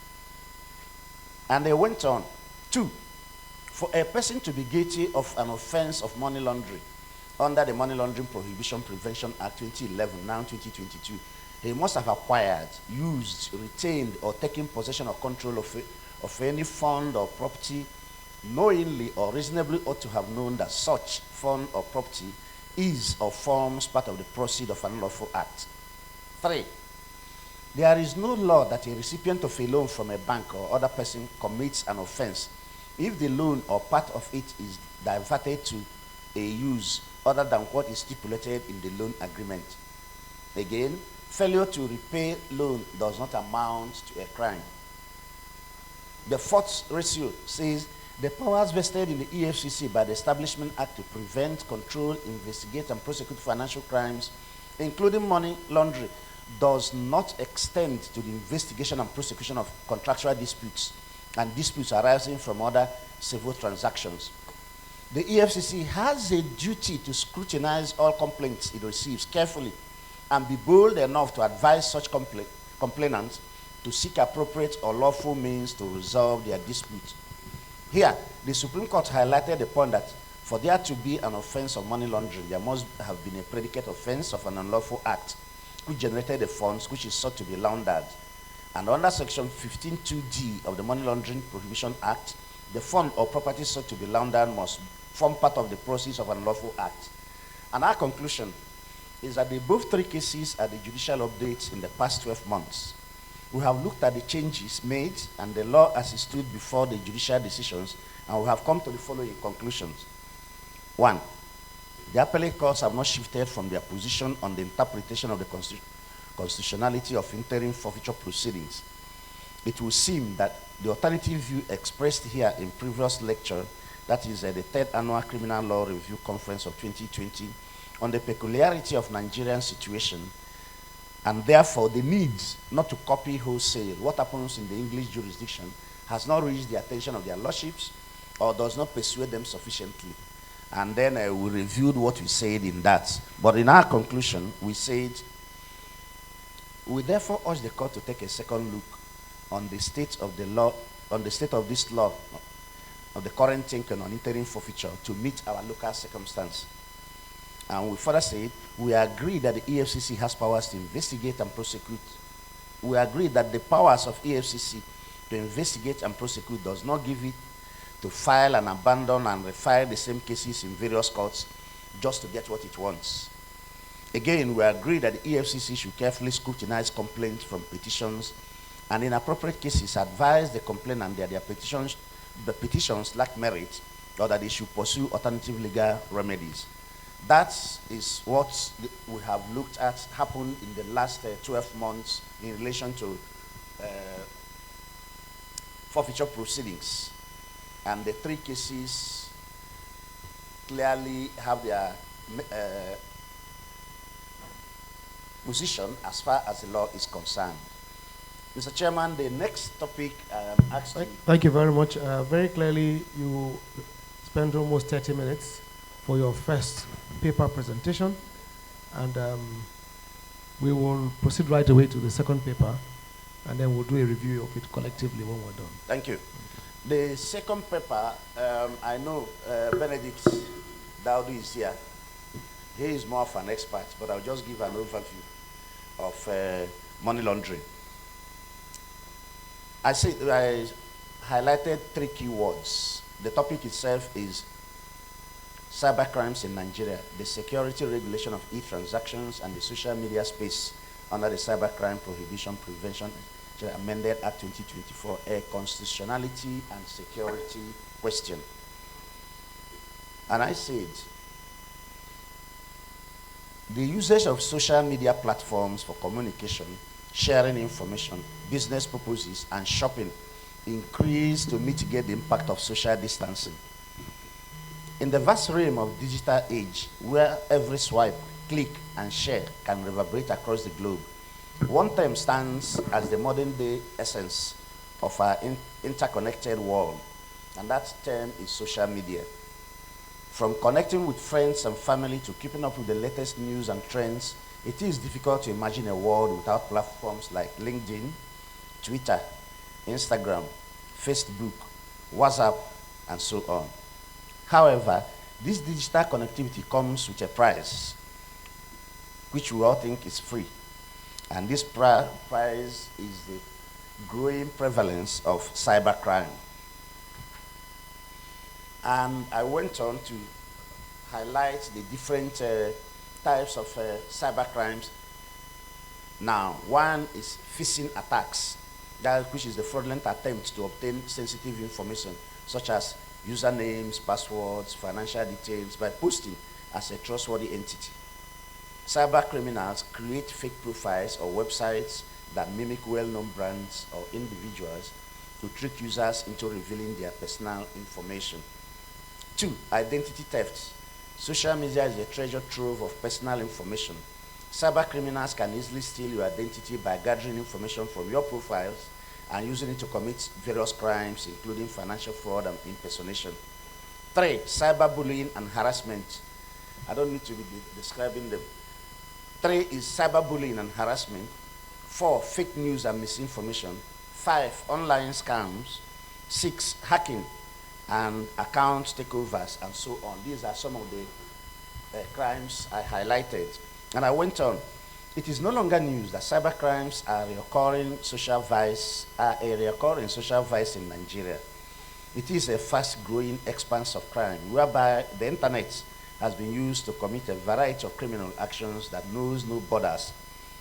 And they went on. 2, for a person to be guilty of an offense of money laundering under the Money Laundering Prohibition Prevention Act 2011, now 2022, he must have acquired, used, retained, or taken possession or control of any fund or property, knowingly or reasonably ought to have known that such fund or property is or forms part of the proceeds of an unlawful act. 3, there is no law that a recipient of a loan from a bank or other person commits an offense if the loan or part of it is diverted to a use other than what is stipulated in the loan agreement. Again, failure to repay loan does not amount to a crime. The 4th ratio says the powers vested in the EFCC by the Establishment Act to prevent, control, investigate, and prosecute financial crimes, including money laundering, does not extend to the investigation and prosecution of contractual disputes and disputes arising from other civil transactions. The EFCC has a duty to scrutinize all complaints it receives carefully and be bold enough to advise such complainants to seek appropriate or lawful means to resolve their dispute. Here, the Supreme Court highlighted the point that for there to be an offense of money laundering, there must have been a predicate offense of an unlawful act, which generated the funds which is sought to be laundered. And under Section 15(2)(d) of the Money Laundering Prohibition Act, the fund or property sought to be laundered must form part of the proceeds of an unlawful act. And our conclusion is that the above three cases are the judicial updates in the past 12 months. We have looked at the changes made and the law as it stood before the judicial decisions, and we have come to the following conclusions. 1, the appellate courts have not shifted from their position on the interpretation of the constitutionality of interim forfeiture proceedings. It will seem that the alternative view expressed here in previous lecture, that is the third annual Criminal Law Review Conference of 2020, on the peculiarity of Nigerian situation, and therefore the need not to copy wholesale what happens in the English jurisdiction, has not reached the attention of their lordships or does not persuade them sufficiently. And then we reviewed what we said in that. But in our conclusion, we said, we therefore urge the court to take a second look on the state of the law, on the state of this law, of the current thinking on interim forfeiture to meet our local circumstance. And we further said, we agree that the EFCC has powers to investigate and prosecute. We agree that the powers of EFCC to investigate and prosecute does not give it to file and abandon and refile the same cases in various courts just to get what it wants. Again, we agree that the EFCC should carefully scrutinize complaints from petitions and in appropriate cases advise the complainant that the petitions lack merit or that they should pursue alternative legal remedies. That is what we have looked at happened in the last 12 months in relation to forfeiture proceedings. And the three cases clearly have their position as far as the law is concerned. Mr. Chairman, the next topic asked you. Thank you very much. Very clearly, you spent almost 30 minutes for your first paper presentation, and we will proceed right away to the second paper, and then we'll do a review of it collectively when we're done. Thank you. The second paper, I know Benedict DAUDU is here. He is more of an expert, but I'll just give an overview of money laundering. I highlighted three keywords. The topic itself is cybercrimes in Nigeria, the security regulation of e-transactions and the social media space under the Cybercrime Prohibition Prevention Amended Act 2024, a constitutionality and security question. And I said, the usage of social media platforms for communication, sharing information, business purposes, and shopping increase to mitigate the impact of social distancing. In the vast realm of digital age, where every swipe, click, and share can reverberate across the globe, one term stands as the modern day essence of our interconnected world, and that term is social media. From connecting with friends and family to keeping up with the latest news and trends, it is difficult to imagine a world without platforms like LinkedIn, Twitter, Instagram, Facebook, WhatsApp, and so on. However, this digital connectivity comes with a price, which we all think is free. And this price is the growing prevalence of cybercrime. And I went on to highlight the different types of cybercrimes. Now, one is phishing attacks, which is the fraudulent attempt to obtain sensitive information, such as usernames, passwords, financial details, by posting as a trustworthy entity. Cyber criminals create fake profiles or websites that mimic well-known brands or individuals to trick users into revealing their personal information. 2, identity theft. Social media is a treasure trove of personal information. Cyber criminals can easily steal your identity by gathering information from your profiles and using it to commit various crimes, including financial fraud and impersonation. 3, cyberbullying and harassment. I don't need to be describing them. 3 is cyberbullying and harassment. 4, fake news and misinformation. 5, online scams. 6, hacking and account takeovers, and so on. These are some of the crimes I highlighted. And I went on. It is no longer news that cybercrimes are a recurring social vice in Nigeria. It is a fast-growing expanse of crime whereby the internet has been used to commit a variety of criminal actions that knows no borders,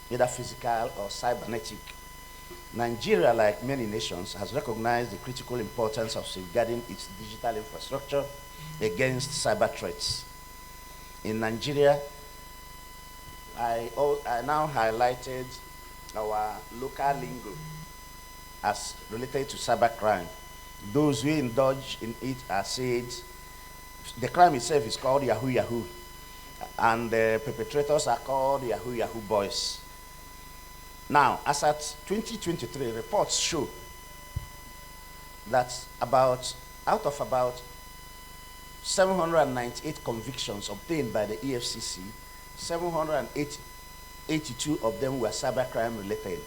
either physical or cybernetic. Nigeria, like many nations, has recognized the critical importance of safeguarding its digital infrastructure against cyber threats. In Nigeria, I now highlighted our local lingo as related to cybercrime. Those who indulge in it are said, the crime itself is called Yahoo Yahoo, and the perpetrators are called Yahoo Yahoo boys. Now, as at 2023, reports show that out of about 798 convictions obtained by the EFCC, 782 of them were cybercrime related.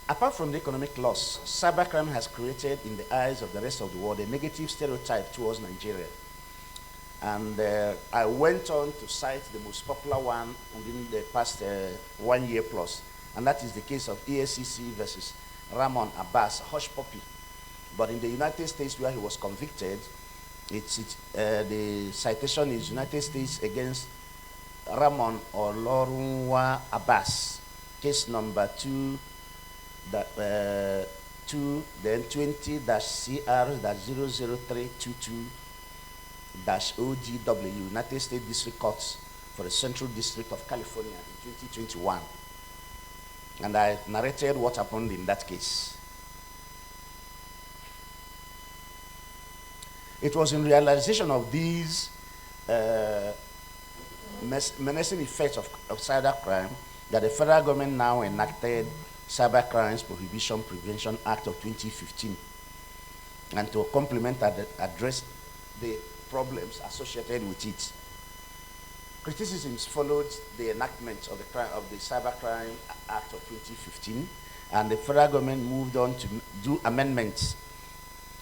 Apart from the economic loss, cybercrime has created in the eyes of the rest of the world a negative stereotype towards Nigeria. And I went on to cite the most popular one within the past 1 year plus, and that is the case of EFCC versus Ramon Abbas, hush puppy. But in the United States where he was convicted, the citation is United States against Ramon Olorunwa Abbas, case number 20-CR-00322-ODW, United States District Courts for the Central District of California in 2021. And I narrated what happened in that case. It was in realization of these menacing effects of cybercrime that the federal government now enacted Cybercrimes Prohibition Prevention Act of 2015, and to complement and address the problems associated with it. Criticisms followed the enactment of the Cybercrime Act of 2015, and the federal government moved on to do amendments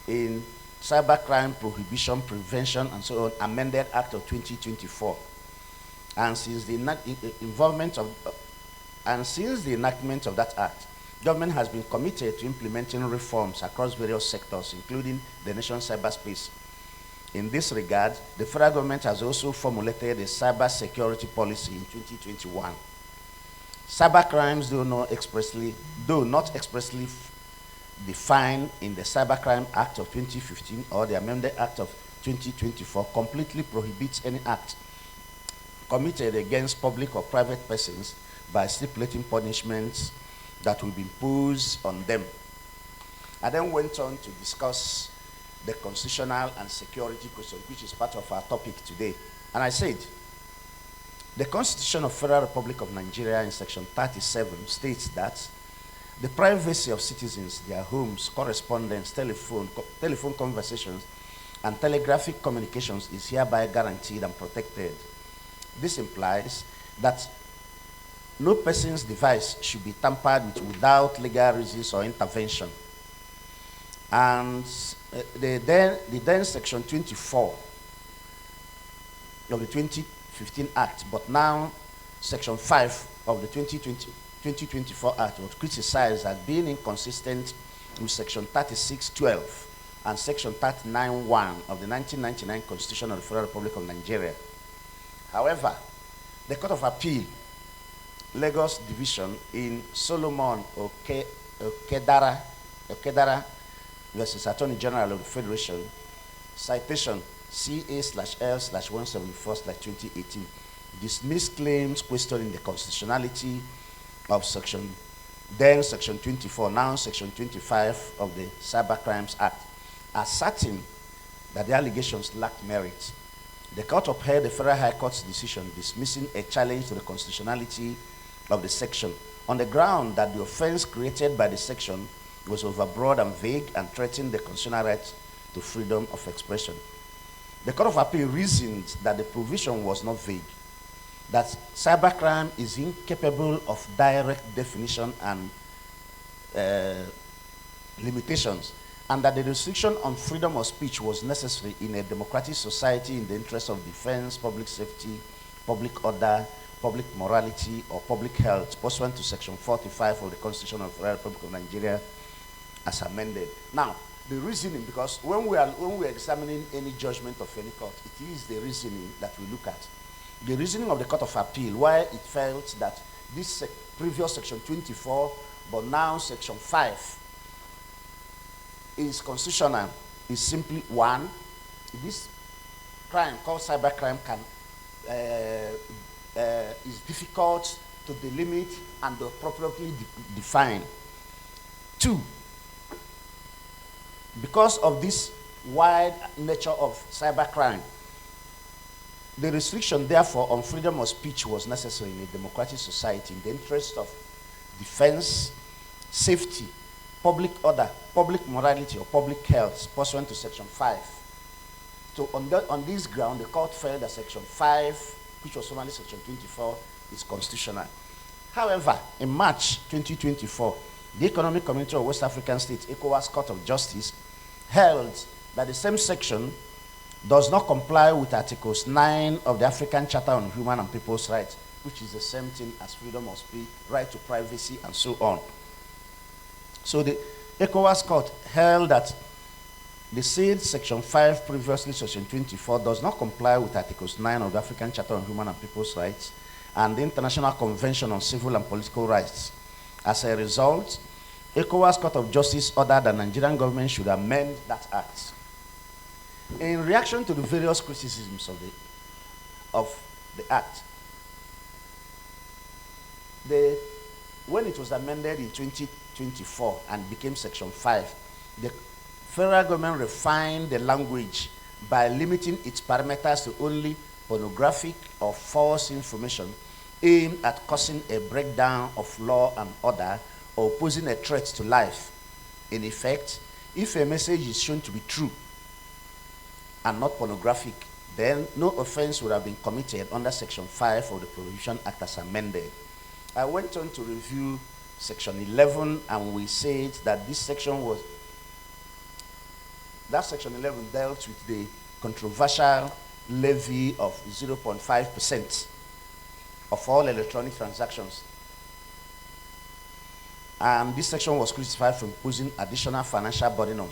in Cybercrime Prohibition Prevention and so on, Amended Act of 2024. And since the enactment of that act, government has been committed to implementing reforms across various sectors, including the nation's cyberspace. In this regard, the federal government has also formulated a cyber security policy in 2021. Cybercrimes, though not expressly defined in the Cybercrime Act of 2015 or the Amended Act of 2024, completely prohibits any act committed against public or private persons by stipulating punishments that will be imposed on them. I then went on to discuss the constitutional and security question, which is part of our topic today. And I said, the Constitution of Federal Republic of Nigeria in Section 37 states that the privacy of citizens, their homes, correspondence, telephone conversations, and telegraphic communications is hereby guaranteed and protected. This implies that no person's device should be tampered with without legal reasons or intervention. And the then Section 24 of the 2015 Act, but now Section 5 of the 2024 Act was criticized as being inconsistent with Section 36(12) and Section 39(1) of the 1999 Constitution of the Federal Republic of Nigeria. However, the Court of Appeal, Lagos Division in Solomon Okedara versus Attorney General of the Federation, citation CA/L/174/2018, dismissed claims questioning the constitutionality of Section 24, now Section 25 of the Cybercrimes Act, asserting that the allegations lacked merit. The court upheld the Federal High Court's decision dismissing a challenge to the constitutionality of the section on the ground that the offense created by the section was overbroad and vague and threatened the constitutional right to freedom of expression. The Court of Appeal reasoned that the provision was not vague, that cybercrime is incapable of direct definition and limitations, and that the restriction on freedom of speech was necessary in a democratic society in the interest of defense, public safety, public order, public morality or public health pursuant to Section 45 of the Constitution of the Republic of Nigeria as amended. Now, the reasoning, because when we are examining any judgment of any court, it is the reasoning that we look at. The reasoning of the Court of Appeal, why it felt that this previous Section 24, but now Section 5 is constitutional, is simply one, this crime called cybercrime can is difficult to delimit and appropriately define. Two, because of this wide nature of cybercrime, the restriction, therefore, on freedom of speech was necessary in a democratic society in the interest of defense, safety, public order, public morality, or public health, pursuant to Section 5. So on this ground, the court felt that Section 5, which was formerly Section 24, is constitutional. However, in March 2024, the Economic Community of West African States, ECOWAS Court of Justice, held that the same section does not comply with Articles 9 of the African Charter on Human and People's Rights, which is the same thing as freedom of speech, right to privacy, and so on. So the ECOWAS Court held that the said Section 5, previously Section 24, does not comply with Articles 9 of the African Charter on Human and People's Rights and the International Convention on Civil and Political Rights. As a result, ECOWAS Court of Justice ordered the Nigerian government should amend that act. In reaction to the various criticisms of the act, when it was amended in 2024 and became Section 5, the federal government refined the language by limiting its parameters to only pornographic or false information aimed at causing a breakdown of law and order or posing a threat to life. In effect, if a message is shown to be true and not pornographic, then no offense would have been committed under Section 5 of the Prohibition Act as amended. I went on to review Section 11, and we said that this section was, that Section 11 dealt with the controversial levy of 0.5% of all electronic transactions. And this section was crucified for imposing additional financial burden on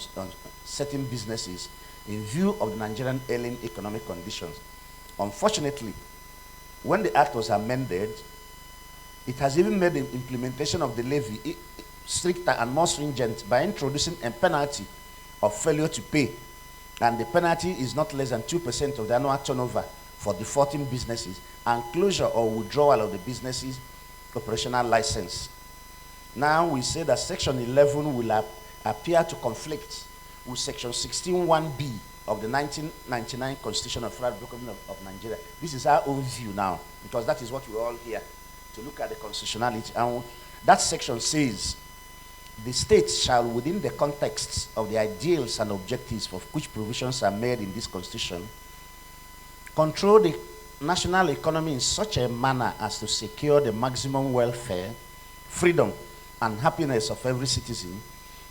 certain businesses in view of the Nigerian ailing economic conditions. Unfortunately, when the act was amended, it has even made the implementation of the levy stricter and more stringent by introducing a penalty of failure to pay. And the penalty is not less than 2% of the annual turnover for defaulting businesses and closure or withdrawal of the business's operational license. Now we say that Section 11 will appear to conflict with Section 16(1)(b) of the 1999 Constitution of the Federal Republic of Nigeria. This is our own view now, because that is what we're all here to look at the constitutionality. And that section says, the states shall, within the context of the ideals and objectives for which provisions are made in this Constitution, control the national economy in such a manner as to secure the maximum welfare, freedom, and happiness of every citizen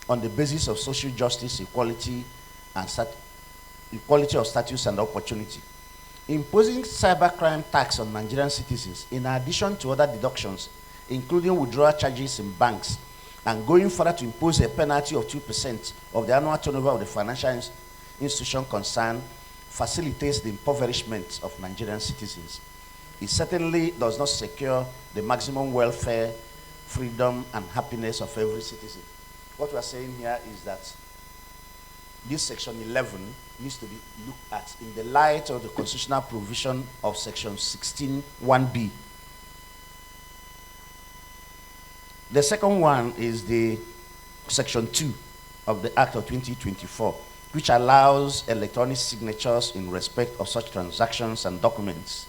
on the basis of social justice, equality, and equality of status and opportunity. Imposing cybercrime tax on Nigerian citizens, in addition to other deductions, including withdrawal charges in banks, and going further to impose a penalty of 2% of the annual turnover of the financial institution concerned, facilitates the impoverishment of Nigerian citizens. It certainly does not secure the maximum welfare, freedom, and happiness of every citizen. What we are saying here is that this Section 11 needs to be looked at in the light of the constitutional provision of Section 16(1)(b). The second one is the Section 2 of the Act of 2024, which allows electronic signatures in respect of such transactions and documents.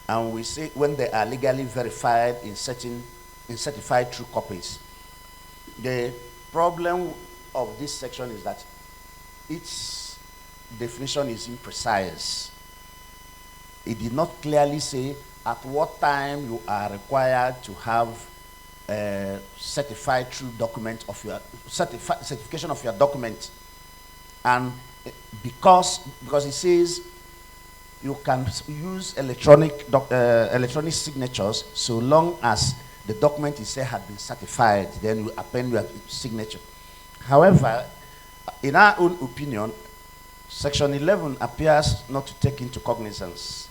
And we say when they are legally verified in certified true copies. The problem of this section is that its definition is imprecise. It did not clearly say at what time you are required to have a certified true document of your certification of your document, and because it says you can use electronic signatures so long as the document itself had been certified, then you append your signature. However, in our own opinion, Section 11 appears not to take into cognizance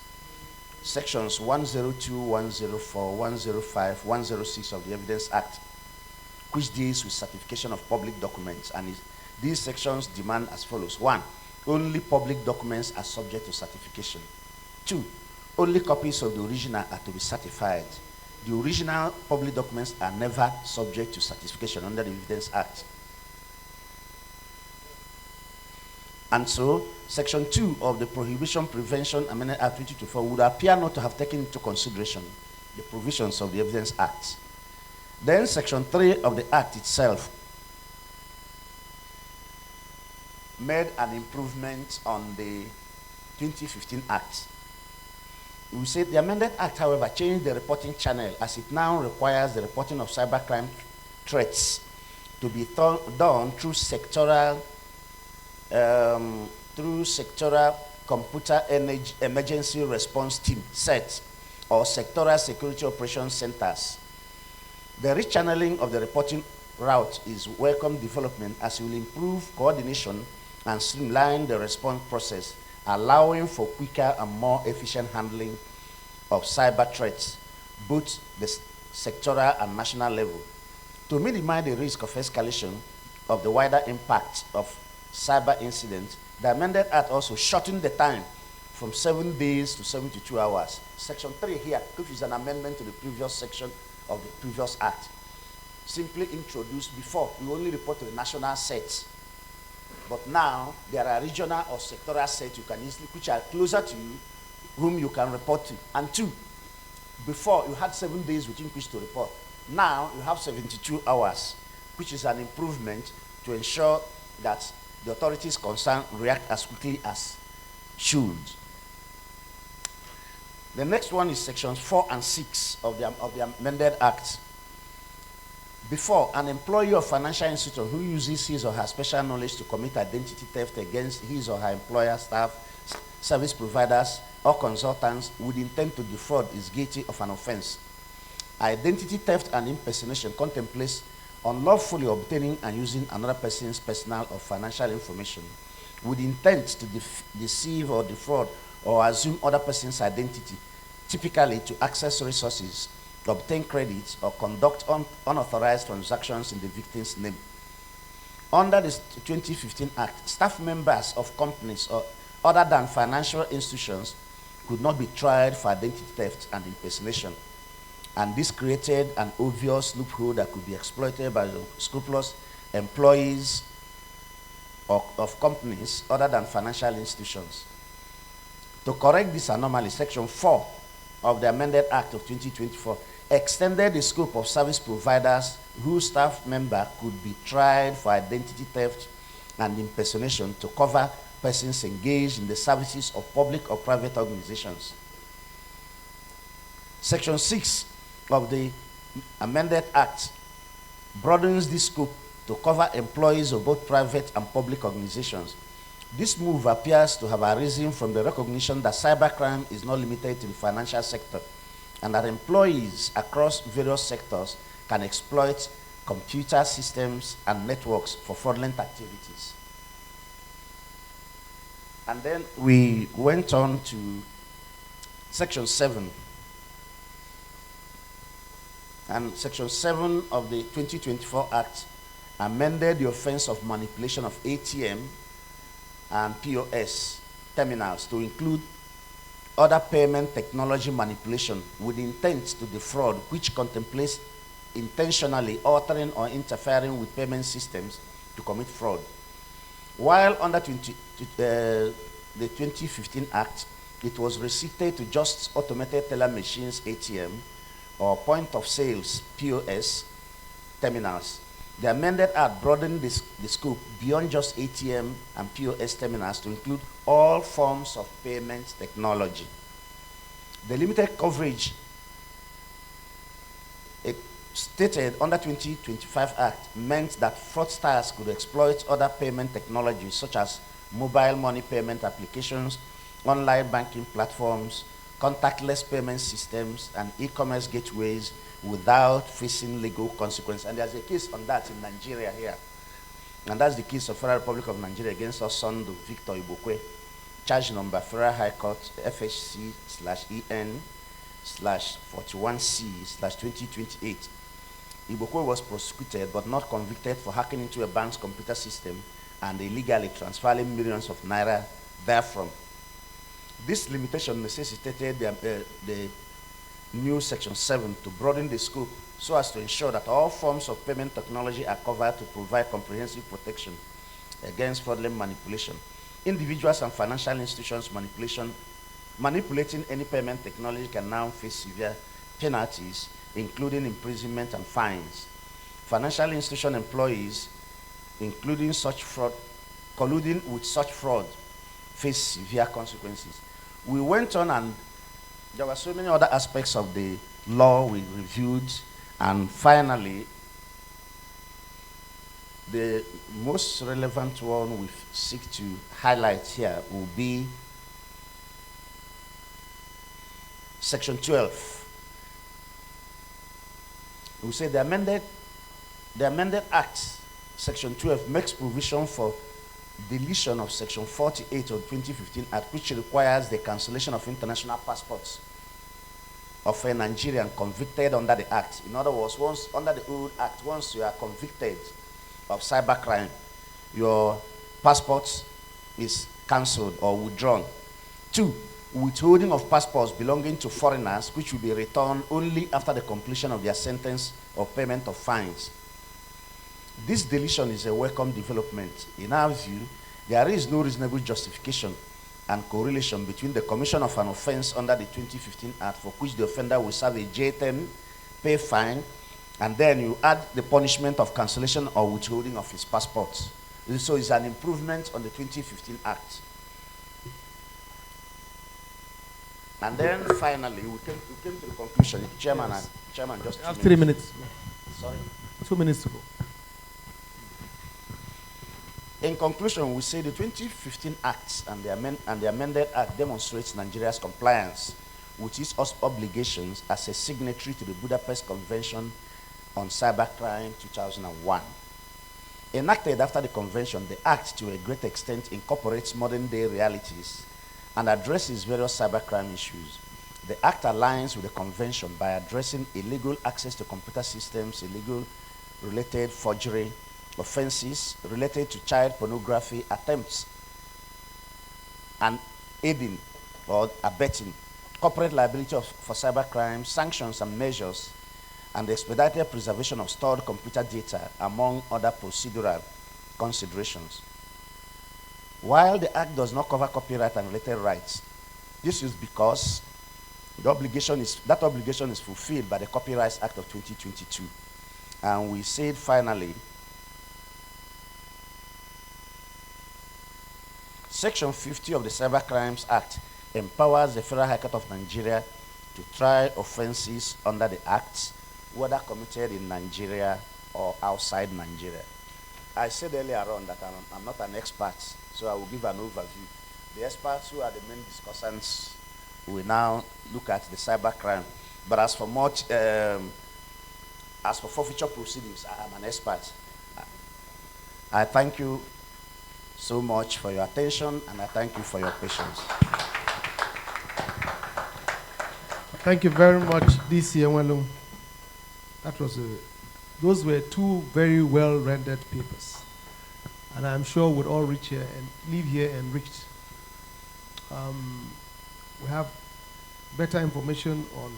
Sections 102, 104, 105, 106 of the Evidence Act, which deals with certification of public documents, and these sections demand as follows. 1, only public documents are subject to certification. 2, only copies of the original are to be certified. The original public documents are never subject to certification under the Evidence Act. And so, Section 2 of the Prohibition Prevention Amendment Act 2024 would appear not to have taken into consideration the provisions of the Evidence Act. Then Section 3 of the Act itself made an improvement on the 2015 Act. We say the amended Act, however, changed the reporting channel, as it now requires the reporting of cybercrime threats to be done through sectoral computer emergency response team, SET, or sectoral security operations centers. The rechanneling of the reporting route is welcome development, as it will improve coordination and streamline the response process, allowing for quicker and more efficient handling of cyber threats, both the sectoral and national level. To minimize the risk of escalation of the wider impact of cyber incidents, the amended Act also shortened the time from 7 days to 72 hours. Section 3 here, which is an amendment to the previous section of the previous Act, simply introduced before, we only report to the national sets. But now, there are regional or sectoral sets you can easily, which are closer to you, whom you can report to. And 2, before you had 7 days within which to report. Now, you have 72 hours, which is an improvement to ensure that the authorities concerned react as quickly as should. The next one is Sections 4 and 6 of the amended Act. Before, an employee of financial institution who uses his or her special knowledge to commit identity theft against his or her employer, staff, service providers, or consultants would intend to defraud is guilty of an offense. Identity theft and impersonation contemplates unlawfully obtaining and using another person's personal or financial information with intent to deceive or defraud or assume other person's identity, typically to access resources, obtain credits, or conduct unauthorized transactions in the victim's name. Under the 2015 Act, staff members of companies or other than financial institutions could not be tried for identity theft and impersonation. And this created an obvious loophole that could be exploited by the scrupulous employees of companies other than financial institutions. To correct this anomaly, Section 4 of the amended Act of 2024 extended the scope of service providers whose staff member could be tried for identity theft and impersonation to cover persons engaged in the services of public or private organizations. Section 6 of the amended Act broadens this scope to cover employees of both private and public organizations. This move appears to have arisen from the recognition that cybercrime is not limited to the financial sector, and that employees across various sectors can exploit computer systems and networks for fraudulent activities. And then we went on to Section 7. And Section 7 of the 2024 Act amended the offense of manipulation of ATM and POS terminals to include other payment technology manipulation with intent to defraud, which contemplates intentionally altering or interfering with payment systems to commit fraud. While under the 2015 Act, it was restricted to just automated teller machines, ATM, or point of sales, POS, terminals. The amended Act broadened the scope beyond just ATM and POS terminals to include all forms of payment technology. The limited coverage stated under 2025 Act meant that fraudsters could exploit other payment technologies such as mobile money payment applications online banking platforms, contactless payment systems, and e-commerce gateways without facing legal consequence. And there's a case on that in Nigeria here. And that's the case of Federal Republic of Nigeria against Osondo Victor Ibokwe. Charge number Federal High Court FHC/EN/41C/2028. Ibokwe was prosecuted but not convicted for hacking into a bank's computer system and illegally transferring millions of naira therefrom. This limitation necessitated the new Section 7 to broaden the scope so as to ensure that all forms of payment technology are covered to provide comprehensive protection against fraudulent manipulation. Individuals and financial institutions manipulating any payment technology can now face severe penalties, including imprisonment and fines. Financial institution employees, including such fraud, colluding with such fraud, face severe consequences. We went on, and there were so many other aspects of the law we reviewed, and finally, the most relevant one we seek to highlight here will be Section 12. We say the amended Act, Section 12, makes provision for deletion of Section 48 of 2015 Act, which requires the cancellation of international passports of a Nigerian convicted under the Act. In other words, once under the old Act, once you are convicted of cybercrime, your passport is cancelled or withdrawn. 2, withholding of passports belonging to foreigners, which will be returned only after the completion of their sentence or payment of fines. This deletion is a welcome development. In our view, there is no reasonable justification and correlation between the commission of an offense under the 2015 Act, for which the offender will serve a jail term, pay fine, and then you add the punishment of cancellation or withholding of his passport. So it's an improvement on the 2015 Act. And then finally, we came to the conclusion. Chairman, Yes. Chairman, just You have 3 minutes. Sorry. 2 minutes to go. In conclusion, we say the 2015 Act and the amended Act demonstrates Nigeria's compliance with its obligations as a signatory to the Budapest Convention on Cybercrime 2001. Enacted after the convention, the Act to a great extent incorporates modern-day realities and addresses various cybercrime issues. The Act aligns with the convention by addressing illegal access to computer systems, illegal related forgery, offenses related to child pornography, attempts, and aiding or abetting, corporate liability for cybercrime, sanctions and measures, and the expedited preservation of stored computer data, among other procedural considerations. While the Act does not cover copyright and related rights, this is because that obligation is fulfilled by the Copyright Act of 2022. And we said finally, Section 50 of the Cybercrimes Act empowers the Federal High Court of Nigeria to try offenses under the Act, whether committed in Nigeria or outside Nigeria. I said earlier on that I'm not an expert, so I will give an overview. The experts who are the main discussants will now look at the cybercrime. But as for forfeiture proceedings, I am an expert. I thank you so much for your attention, and I thank you for your patience. Thank you very much, DC Enwelum. Those were 2 very well-rendered papers, and I'm sure we'll all reach here and leave here enriched. We have better information on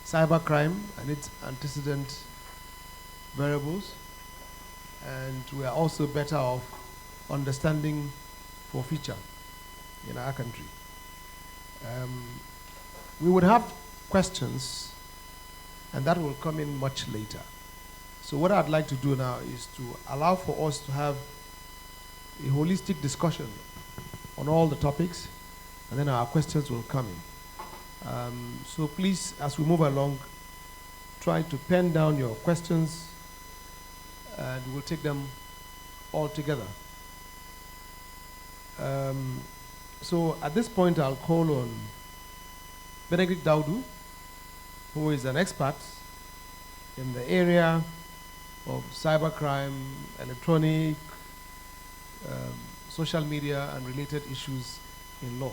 cybercrime and its antecedent variables, and we are also better off understanding forfeiture in our country. We would have questions, and that will come in much later. So what I'd like to do now is to allow for us to have a holistic discussion on all the topics, and then our questions will come in. So please, as we move along, try to pen down your questions, and we'll take them all together. So at this point, I'll call on Benedict Daudu, who is an expert in the area of cybercrime, electronic, social media, and related issues in law.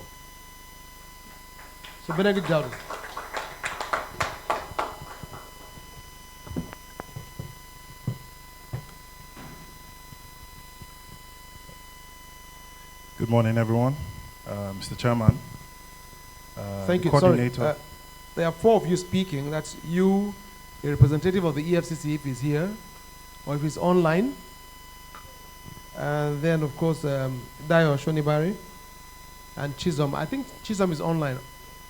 So Benedict Daudu. Good morning, everyone. Mr. Chairman. Thank you. Coordinator. Sorry. There are 4 of you speaking. That's you, a representative of the EFCC if he's here, or if he's online. And then, of course, Dayo Shonibari and Chisholm. I think Chisholm is online.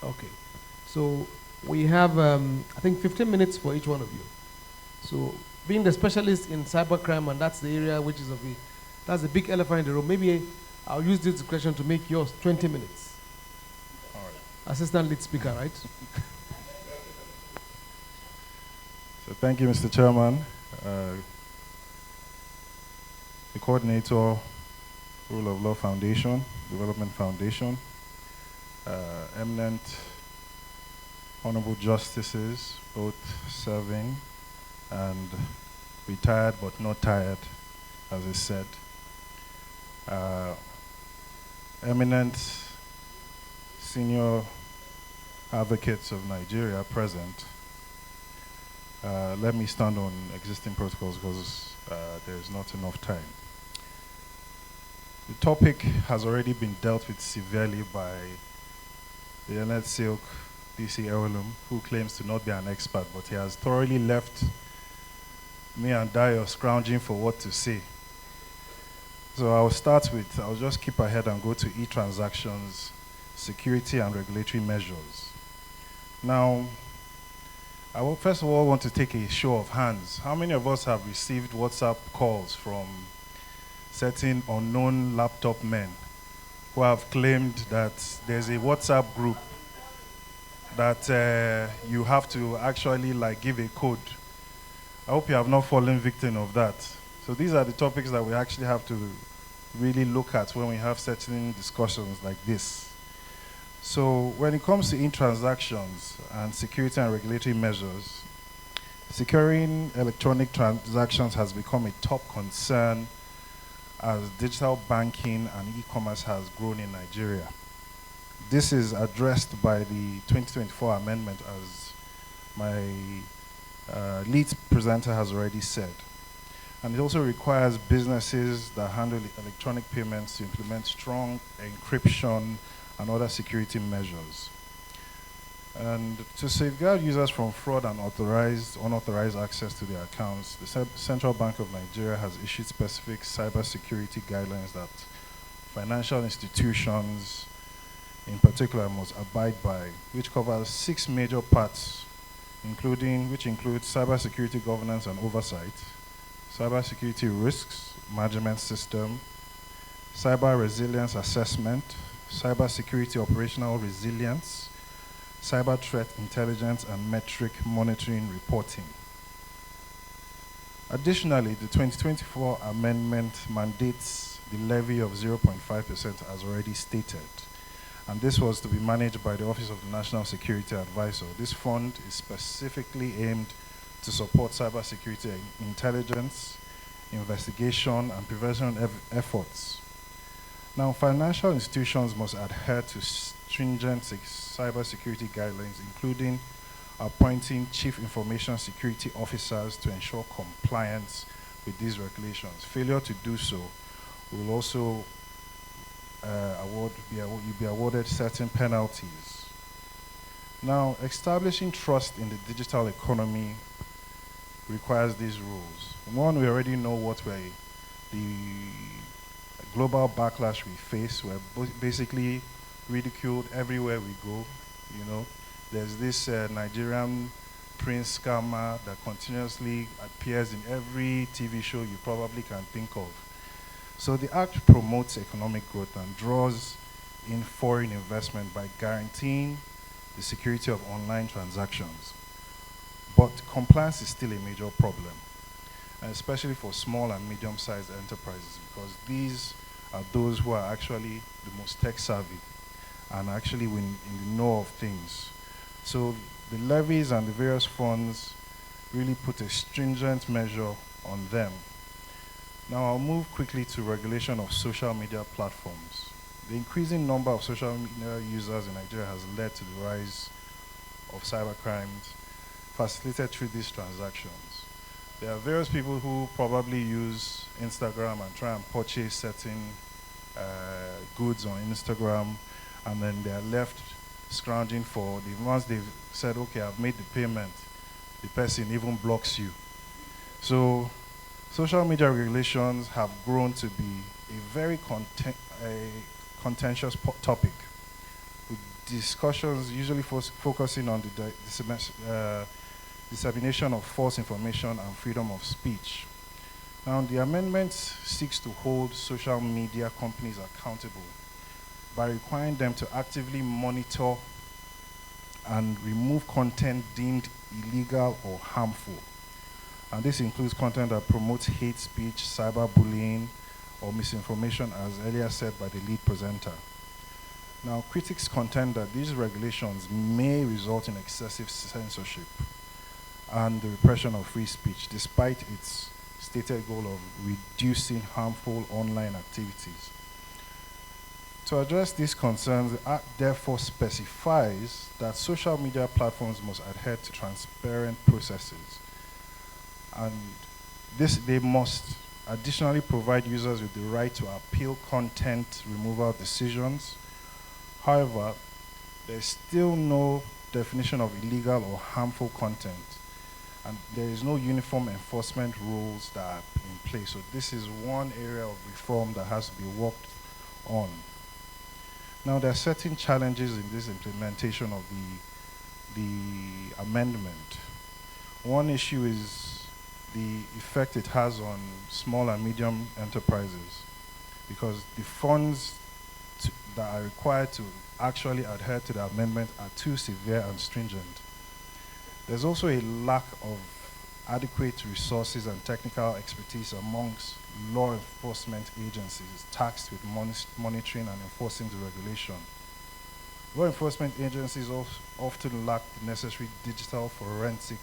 Okay. So we have, I think, 15 minutes for each one of you. So being the specialist in cybercrime, and that's the area which is that's the big elephant in the room. Maybe I'll use this discretion to make yours 20 minutes. All right. Assistant lead speaker, right? So thank you, Mr. Chairman. The coordinator, Rule of Law Foundation, Development Foundation, eminent honorable justices, both serving and retired but not tired, as is said. Eminent senior advocates of Nigeria present. Let me stand on existing protocols because there's not enough time. The topic has already been dealt with severely by the Leonard Silk DC Erolum, who claims to not be an expert, but he has thoroughly left me and Dayo scrounging for what to say. So I'll just keep ahead and go to e-transactions, security and regulatory measures. Now, I will first of all want to take a show of hands. How many of us have received WhatsApp calls from certain unknown laptop men who have claimed that there's a WhatsApp group that you have to actually give a code? I hope you have not fallen victim of that. So these are the topics that we actually have to really look at when we have certain discussions like this. So when it comes to transactions and security and regulatory measures, securing electronic transactions has become a top concern as digital banking and e-commerce has grown in Nigeria. This is addressed by the 2024 amendment, as my lead presenter has already said. And it also requires businesses that handle electronic payments to implement strong encryption and other security measures. And to safeguard users from fraud and unauthorized access to their accounts, the Central Bank of Nigeria has issued specific cybersecurity guidelines that financial institutions in particular must abide by, which covers 6 major parts, which include cybersecurity governance and oversight, cybersecurity risks management system, cyber resilience assessment, cybersecurity operational resilience, cyber threat intelligence, and metric monitoring reporting. Additionally, the 2024 amendment mandates the levy of 0.5% as already stated, and this was to be managed by the Office of the National Security Advisor. This fund is specifically aimed to support cybersecurity intelligence, investigation, and prevention efforts. Now, financial institutions must adhere to stringent cybersecurity guidelines, including appointing chief information security officers to ensure compliance with these regulations. Failure to do so will also you'll be awarded certain penalties. Now, establishing trust in the digital economy requires these rules. One, we already know what the global backlash we face. We're basically ridiculed everywhere we go. You know, there's this Nigerian prince scammer that continuously appears in every TV show you probably can think of. So the Act promotes economic growth and draws in foreign investment by guaranteeing the security of online transactions. But compliance is still a major problem, and especially for small and medium-sized enterprises, because these are those who are actually the most tech savvy and actually in the know of things. So the levies and the various funds really put a stringent measure on them. Now I'll move quickly to regulation of social media platforms. The increasing number of social media users in Nigeria has led to the rise of cybercrimes facilitated through these transactions. There are various people who probably use Instagram and try and purchase certain goods on Instagram, and then they are left scrounging for once they've said, okay, I've made the payment, the person even blocks you. So social media regulations have grown to be a very contentious topic, with discussions usually focusing on the dissemination of false information and freedom of speech. Now, the amendment seeks to hold social media companies accountable by requiring them to actively monitor and remove content deemed illegal or harmful. And this includes content that promotes hate speech, cyberbullying, or misinformation, as earlier said by the lead presenter. Now, critics contend that these regulations may result in excessive censorship and the repression of free speech, despite its stated goal of reducing harmful online activities. To address these concerns, the Act therefore specifies that social media platforms must adhere to transparent processes, and they must additionally provide users with the right to appeal content removal decisions. However, there's still no definition of illegal or harmful content, and there is no uniform enforcement rules that are in place. So this is one area of reform that has to be worked on. Now, there are certain challenges in this implementation of the amendment. One issue is the effect it has on small and medium enterprises, because the funds that are required to actually adhere to the amendment are too severe and stringent. There's also a lack of adequate resources and technical expertise amongst law enforcement agencies tasked with monitoring and enforcing the regulation. Law enforcement agencies often lack the necessary digital forensic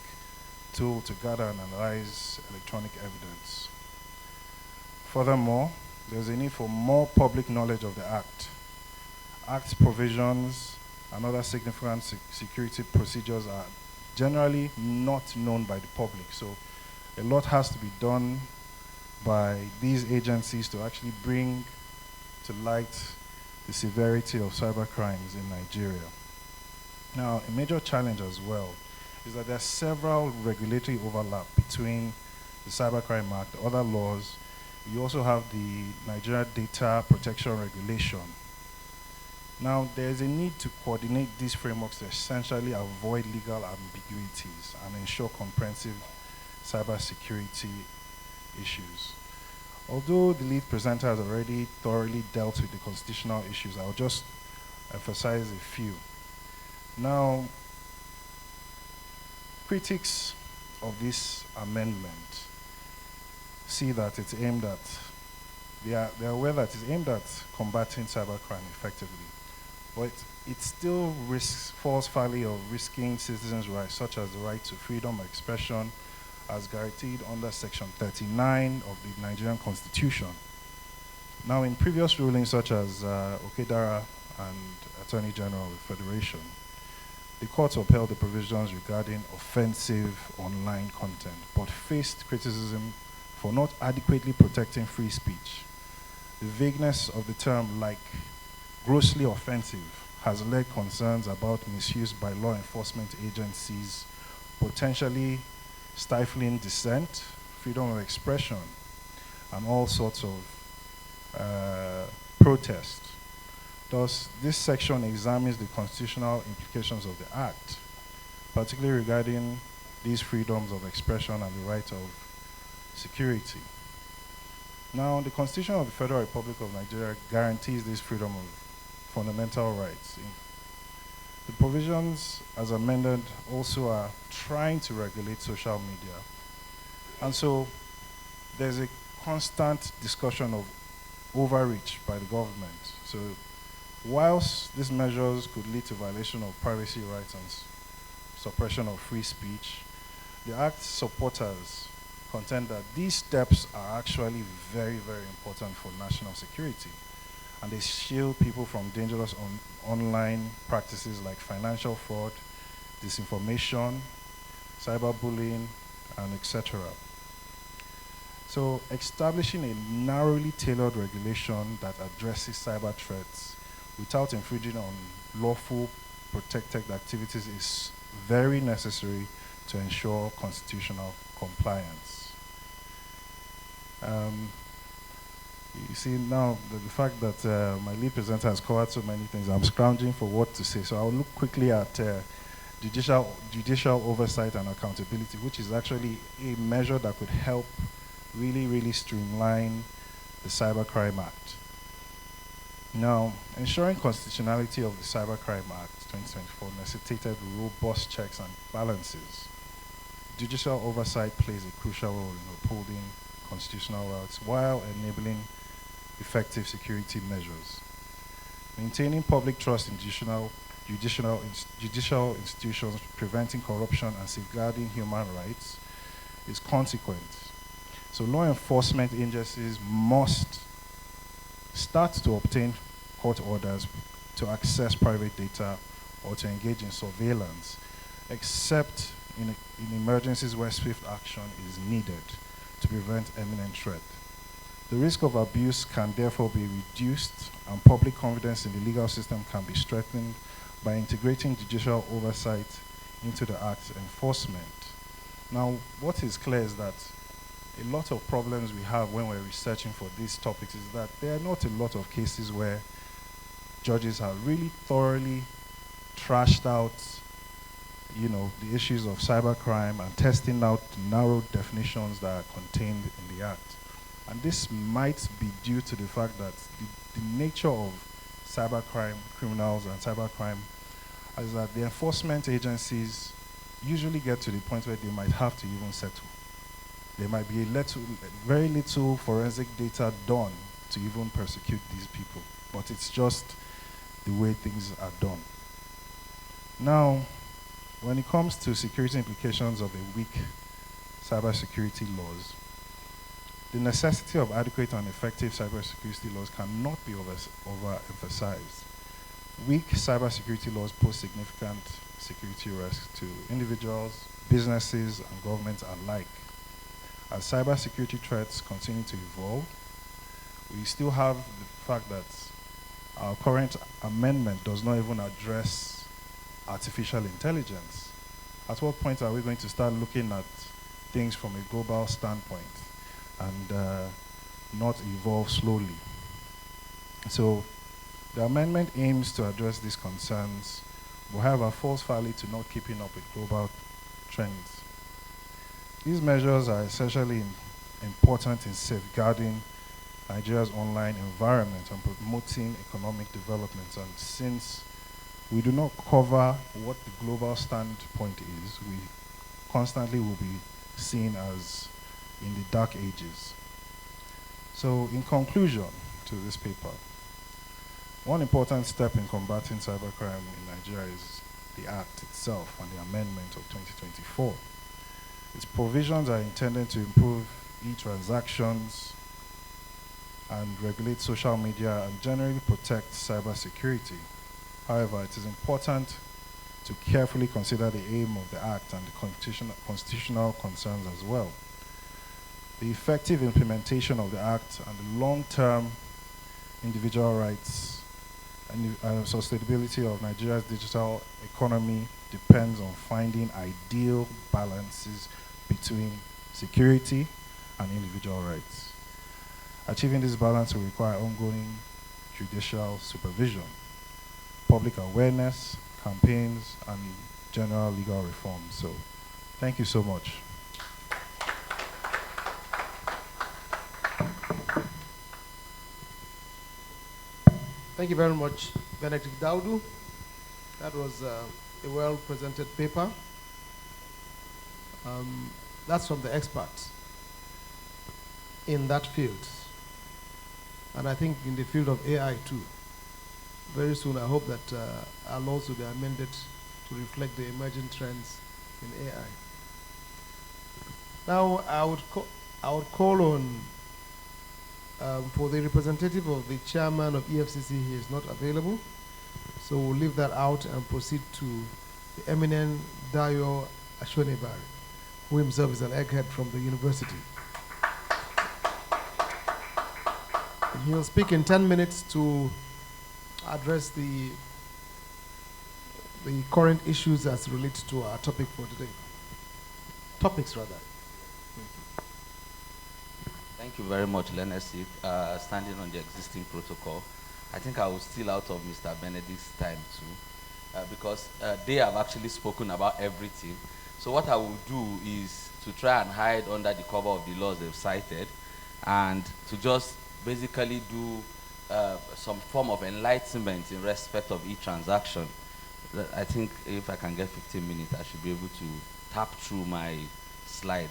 tool to gather and analyze electronic evidence. Furthermore, there's a need for more public knowledge of the Act. Act provisions and other significant security procedures are generally not known by the public, so a lot has to be done by these agencies to actually bring to light the severity of cyber crimes in Nigeria. Now, a major challenge as well is that there are several regulatory overlap between the Cybercrime Act, other laws. You also have the Nigeria Data Protection Regulation. Now, there is a need to coordinate these frameworks to essentially avoid legal ambiguities and ensure comprehensive cybersecurity issues. Although the lead presenter has already thoroughly dealt with the constitutional issues, I'll just emphasize a few. Now, critics of this amendment see that it's aimed at, they are aware that it's aimed at combating cybercrime effectively, but it still falls foul of risking citizens' rights, such as the right to freedom of expression, as guaranteed under Section 39 of the Nigerian Constitution. Now, in previous rulings, such as Okedara and Attorney General of the Federation, the courts upheld the provisions regarding offensive online content, but faced criticism for not adequately protecting free speech. The vagueness of the term, like grossly offensive, has led concerns about misuse by law enforcement agencies, potentially stifling dissent, freedom of expression, and all sorts of protest. Thus, this section examines the constitutional implications of the Act, particularly regarding these freedoms of expression and the right of security. Now, the Constitution of the Federal Republic of Nigeria guarantees this freedom of fundamental rights. The provisions, as amended, also are trying to regulate social media. And so there's a constant discussion of overreach by the government. So whilst these measures could lead to violation of privacy rights and suppression of free speech, the Act's supporters contend that these steps are actually very, very important for national security, and they shield people from dangerous online practices like financial fraud, disinformation, cyberbullying, and etc. So establishing a narrowly tailored regulation that addresses cyber threats without infringing on lawful protected activities is very necessary to ensure constitutional compliance. You see now the fact that my lead presenter has covered so many things, I'm scrounging for what to say. So I'll look quickly at judicial oversight and accountability, which is actually a measure that could help really streamline the Cybercrime Act. Now, ensuring constitutionality of the Cybercrime Act 2024 necessitated robust checks and balances. Judicial oversight plays a crucial role in upholding constitutional rights while enabling effective security measures. Maintaining public trust in judicial institutions, preventing corruption, and safeguarding human rights is consequent. So law enforcement agencies must start to obtain court orders to access private data or to engage in surveillance, except in emergencies where swift action is needed to prevent imminent threat. The risk of abuse can therefore be reduced, and public confidence in the legal system can be strengthened by integrating judicial oversight into the Act's enforcement. Now, what is clear is that a lot of problems we have when we're researching for these topics is that there are not a lot of cases where judges have really thoroughly trashed out, you know, the issues of cybercrime and testing out narrow definitions that are contained in the Act. And this might be due to the fact that the nature of cybercrime criminals and cybercrime is that the enforcement agencies usually get to the point where they might have to even settle. There might be very little forensic data done to even prosecute these people, but it's just the way things are done. Now, when it comes to security implications of a weak cybersecurity laws, the necessity of adequate and effective cybersecurity laws cannot be overemphasized. Weak cybersecurity laws pose significant security risks to individuals, businesses, and governments alike. As cybersecurity threats continue to evolve, we still have the fact that our current amendment does not even address artificial intelligence. At what point are we going to start looking at things from a global standpoint and not evolve slowly? So the amendment aims to address these concerns, but however falls foully to not keeping up with global trends. These measures are essentially important in safeguarding Nigeria's online environment and promoting economic development. And since we do not cover what the global standpoint is, we constantly will be seen as in the dark ages. So in conclusion to this paper, one important step in combating cybercrime in Nigeria is the Act itself and the amendment of 2024. Its provisions are intended to improve e-transactions and regulate social media and generally protect cybersecurity. However, it is important to carefully consider the aim of the Act and the constitutional concerns as well. The effective implementation of the Act and the long-term individual rights and sustainability of Nigeria's digital economy depends on finding ideal balances between security and individual rights. Achieving this balance will require ongoing judicial supervision, public awareness, campaigns, and general legal reform. So, thank you so much. Thank you very much, Benedict Daudu. That was a well-presented paper. That's from the experts in that field. and I think in the field of AI too. Very soon, I hope that our laws will be amended to reflect the emerging trends in AI. Now, I would call on for the representative of the chairman of EFCC. He is not available, so we'll leave that out and proceed to the eminent Dayo Ashonebari, who himself is an egghead from the university. And he'll speak in 10 minutes to address the current issues as relates to our topic for today. Topics, rather. Thank you very much, Lenesip. Standing on the existing protocol, I think I will steal out of Mr. Benedict's time too, because they have actually spoken about everything. So what I will do is to try and hide under the cover of the laws they've cited, and to just basically do some form of enlightenment in respect of each transaction. I think if I can get 15 minutes, I should be able to tap through my slide.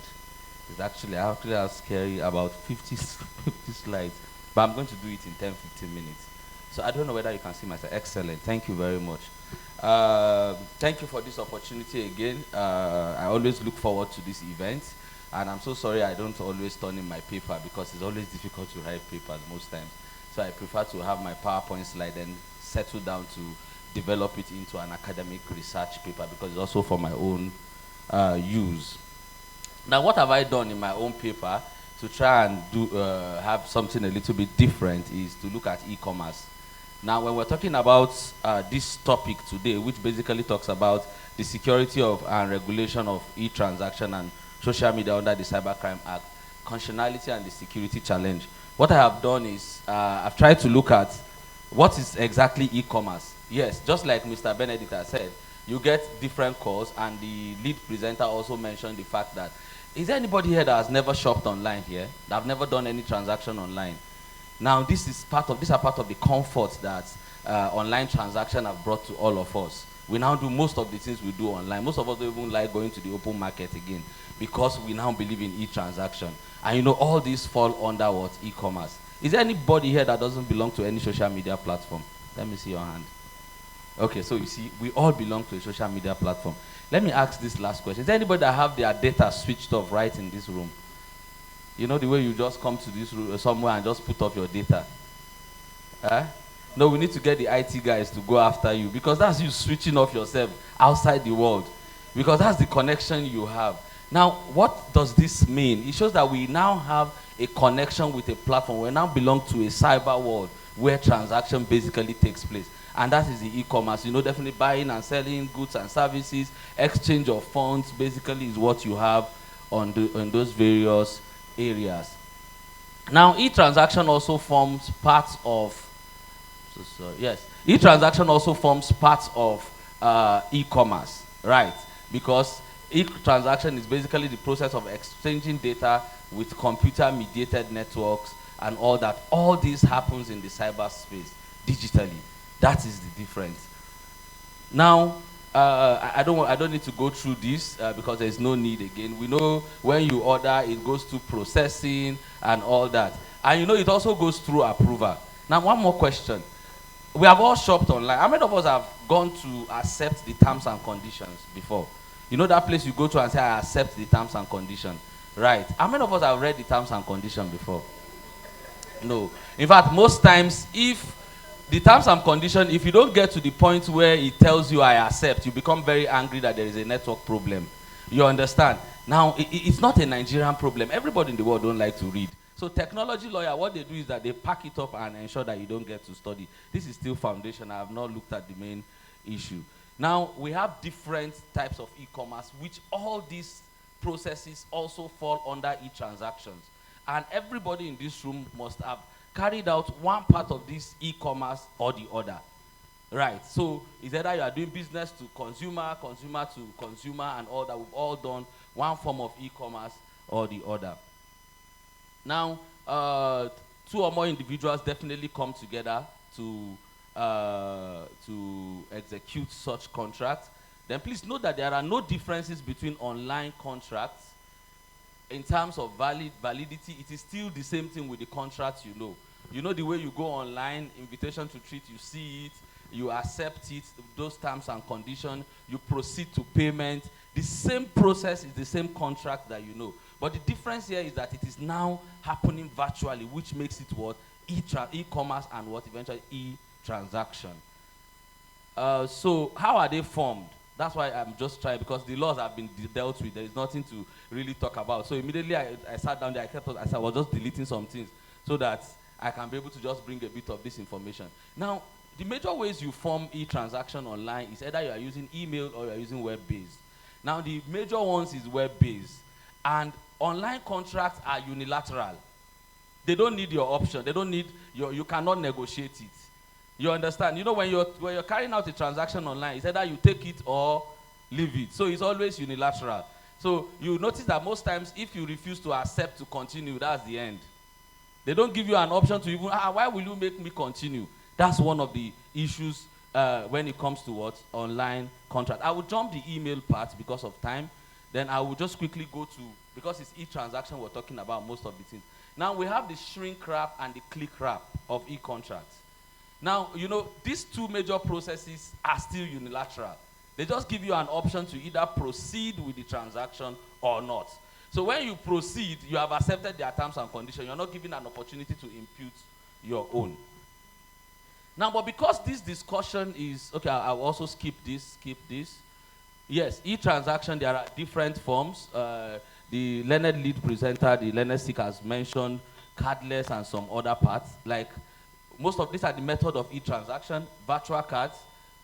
It's actually, I actually have scary about 50 slides, but I'm going to do it in 10-15 minutes. So I don't know whether you can see myself. Excellent. Thank you very much. Thank you for this opportunity again. I always look forward to this event, and I'm so sorry I don't always turn in my paper because it's always difficult to write papers most times. So I prefer to have my PowerPoint slide and settle down to develop it into an academic research paper because it's also for my own use. Now, what have I done in my own paper to try and do have something a little bit different is to look at e-commerce. Now, when we're talking about this topic today, which basically talks about the security of and regulation of e-transaction and social media under the Cybercrime Act, functionality and the security challenge, what I have done is I've tried to look at what is exactly e-commerce. Yes, just like Mr. Benedict has said, you get different calls, and the lead presenter also mentioned the fact that, is there anybody here that has never shopped online here, that have never done any transaction online? Now, these are part of the comfort that online transaction have brought to all of us. We now do most of the things we do online. Most of us don't even like going to the open market again because we now believe in e-transaction. And you know, all these fall under what? E-commerce. Is there anybody here that doesn't belong to any social media platform? Let me see your hand. Okay, so you see, we all belong to a social media platform. Let me ask this last question. Is there anybody that have their data switched off right in this room? You know the way you just come to this room somewhere and just put off your data? No, we need to get the IT guys to go after you, because that's you switching off yourself outside the world, because that's the connection you have. Now, what does this mean? It shows that we now have a connection with a platform. We now belong to a cyber world where transaction basically takes place. And that is the e-commerce. You know, definitely buying and selling goods and services, exchange of funds basically is what you have on those various areas. Now, e-transaction also forms part of, e-transaction also forms part of e-commerce, right? Because e-transaction is basically the process of exchanging data with computer-mediated networks and all that. All this happens in the cyberspace digitally. That is the difference. Now, I don't need to go through this because there is no need again. We know when you order, it goes through processing and all that. And you know, it also goes through approval. Now, one more question. We have all shopped online. How many of us have gone to accept the terms and conditions before? You know that place you go to and say, I accept the terms and conditions, right? How many of us have read the terms and conditions before? No. In fact, most times, if the terms and conditions, if you don't get to the point where it tells you I accept, you become very angry that there is a network problem. You understand? Now, it's not a Nigerian problem. Everybody in the world don't like to read. So technology lawyer, what they do is that they pack it up and ensure that you don't get to study. This is still foundation. I have not looked at the main issue. Now, we have different types of e-commerce, which all these processes also fall under e-transactions. And everybody in this room must have carried out one part of this e-commerce or the other, right? So it's either you are doing business to consumer, consumer to consumer, and all that. We've all done one form of e-commerce or the other. Now, two or more individuals definitely come together to execute such contracts. Then please note that there are no differences between online contracts in terms of validity. It is still the same thing with the contracts, you know. You know the way you go online, invitation to treat, you see it, you accept it, those terms and conditions, you proceed to payment. The same process is the same contract that you know. But the difference here is that it is now happening virtually, which makes it what? E-commerce and what? Eventually e-transaction. So how are they formed? That's why I'm just trying, because the laws have been dealt with. There is nothing to really talk about. So immediately I sat down there, I was just deleting some things so that I can be able to just bring a bit of this information. Now, the major ways you form e-transaction online is either you are using email or you are using web-based. Now, the major ones is web-based. And online contracts are unilateral. They don't need your option. They don't need you cannot negotiate it. You understand? You know, when you're carrying out a transaction online, it's either you take it or leave it. So it's always unilateral. So you notice that most times, if you refuse to accept to continue, that's the end. They don't give you an option to even, why will you make me continue? That's one of the issues when it comes to what? Online contract. I will jump the email part because of time. Then I will just quickly go to, because it's e-transaction, we're talking about most of the things. Now we have the shrink wrap and the click wrap of e-contracts. Now, you know, these two major processes are still unilateral. They just give you an option to either proceed with the transaction or not. So when you proceed, you have accepted their terms and conditions. You're not given an opportunity to impute your own. Now, but because this discussion is, okay, I'll also skip this. Yes, e-transaction, there are different forms. The learned lead presenter, the learned seeker has mentioned cardless and some other parts. Like, most of these are the method of e-transaction: virtual cards,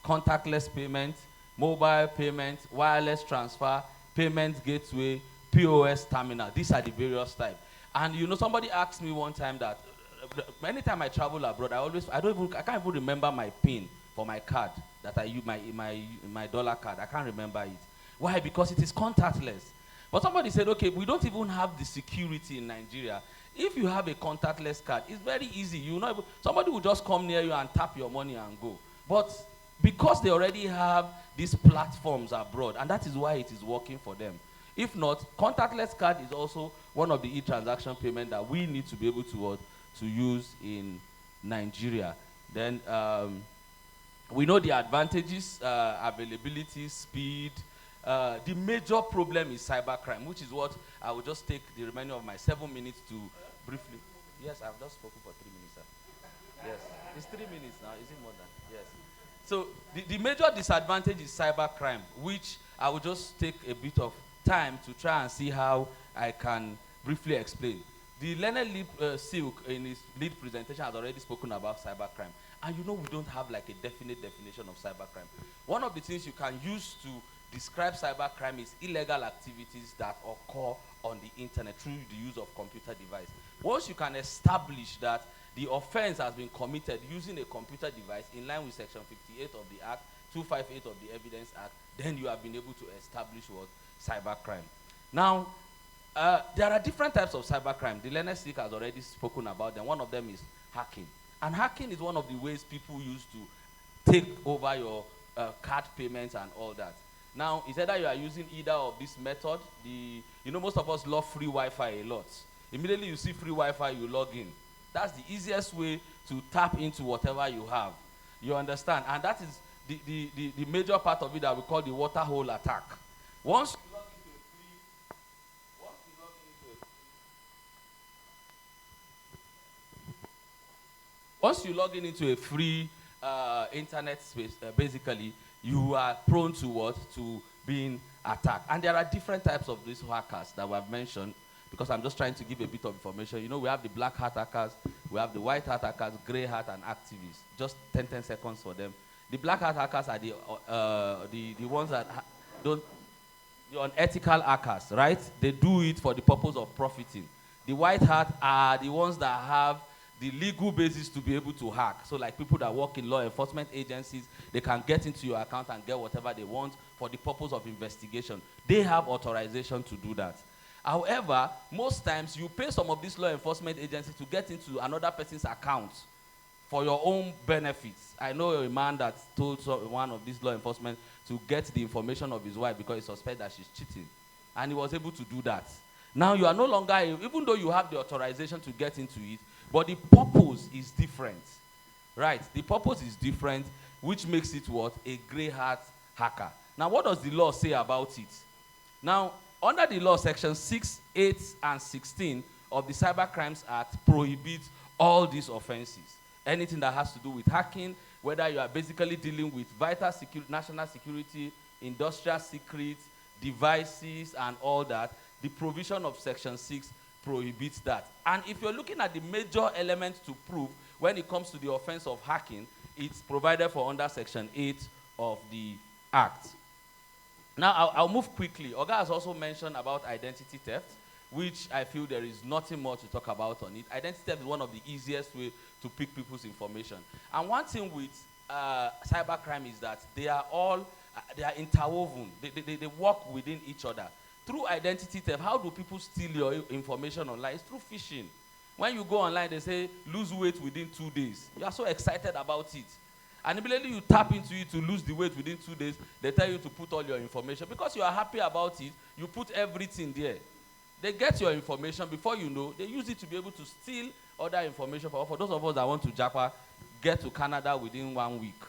contactless payment, mobile payment, wireless transfer, payment gateway, POS terminal. These are the various types. And you know, somebody asked me one time that anytime I travel abroad, I can't even remember my PIN for my card that I use, my dollar card. I can't remember it. Why? Because it is contactless. But somebody said, okay, we don't even have the security in Nigeria. If you have a contactless card, it's very easy. You know, somebody will just come near you and tap your money and go. But because they already have these platforms abroad, and that is why it is working for them. If not, contactless card is also one of the e-transaction payment that we need to be able to use in Nigeria. Then we know the advantages, availability, speed. The major problem is cybercrime, which is what I will just take the remainder of my 7 minutes to briefly. Yes, I've just spoken for 3 minutes, sir. Yes, it's 3 minutes now. Is it more than? Yes. So the major disadvantage is cybercrime, which I will just take a bit of time to try and see how I can briefly explain. The learned lead Silk in his lead presentation has already spoken about cybercrime. And you know, we don't have like a definite definition of cybercrime. One of the things you can use to describe cybercrime is illegal activities that occur on the internet through the use of computer device. Once you can establish that the offense has been committed using a computer device in line with Section 58 of the Act, 258 of the Evidence Act, then you have been able to establish what? Cybercrime. Now, there are different types of cybercrime. The learned seeker has already spoken about them. One of them is hacking. And hacking is one of the ways people use to take over your card payments and all that. Now, it's either you are using either of this method. You know, most of us love free Wi-Fi a lot. Immediately you see free Wi-Fi, you log in. That's the easiest way to tap into whatever you have. You understand? And that is the major part of it that we call the water hole attack. Once you log into a free internet space, basically, you are prone to what? To being attacked. And there are different types of these hackers that we have mentioned, because I'm just trying to give a bit of information. You know, we have the black hat hackers, we have the white hat hackers, gray hat, and activists. Just 10 seconds for them. The black hat hackers are the ones that don't, the unethical hackers, right? They do it for the purpose of profiting. The white hat are the ones that have the legal basis to be able to hack. So like people that work in law enforcement agencies, they can get into your account and get whatever they want for the purpose of investigation. They have authorization to do that. However, most times you pay some of these law enforcement agencies to get into another person's account for your own benefits. I know a man that told one of these law enforcement to get the information of his wife because he suspects that she's cheating. And he was able to do that. Now you are no longer, even though you have the authorization to get into it, but the purpose is different. Right? The purpose is different, which makes it what? A grey hat hacker. Now, what does the law say about it? Now, under the law, section 6, 8, and 16 of the Cyber Crimes Act prohibits all these offenses. Anything that has to do with hacking, whether you are basically dealing with vital security, national security, industrial secrets, devices, and all that, the provision of section 6 prohibits that. And if you're looking at the major elements to prove when it comes to the offense of hacking, it's provided for under section 8 of the Act. Now, I'll move quickly. Oga has also mentioned about identity theft, which I feel there is nothing more to talk about on it. Identity theft is one of the easiest ways to pick people's information. And one thing with cybercrime is that they are all, they are interwoven. They work within each other. Through identity theft, how do people steal your information online? It's through phishing. When you go online, they say, lose weight within 2 days. You are so excited about it. And immediately you tap into it to lose the weight within 2 days, they tell you to put all your information. Because you are happy about it, you put everything there. They get your information. Before you know, they use it to be able to steal other information. For those of us that want to Japa, get to Canada within 1 week.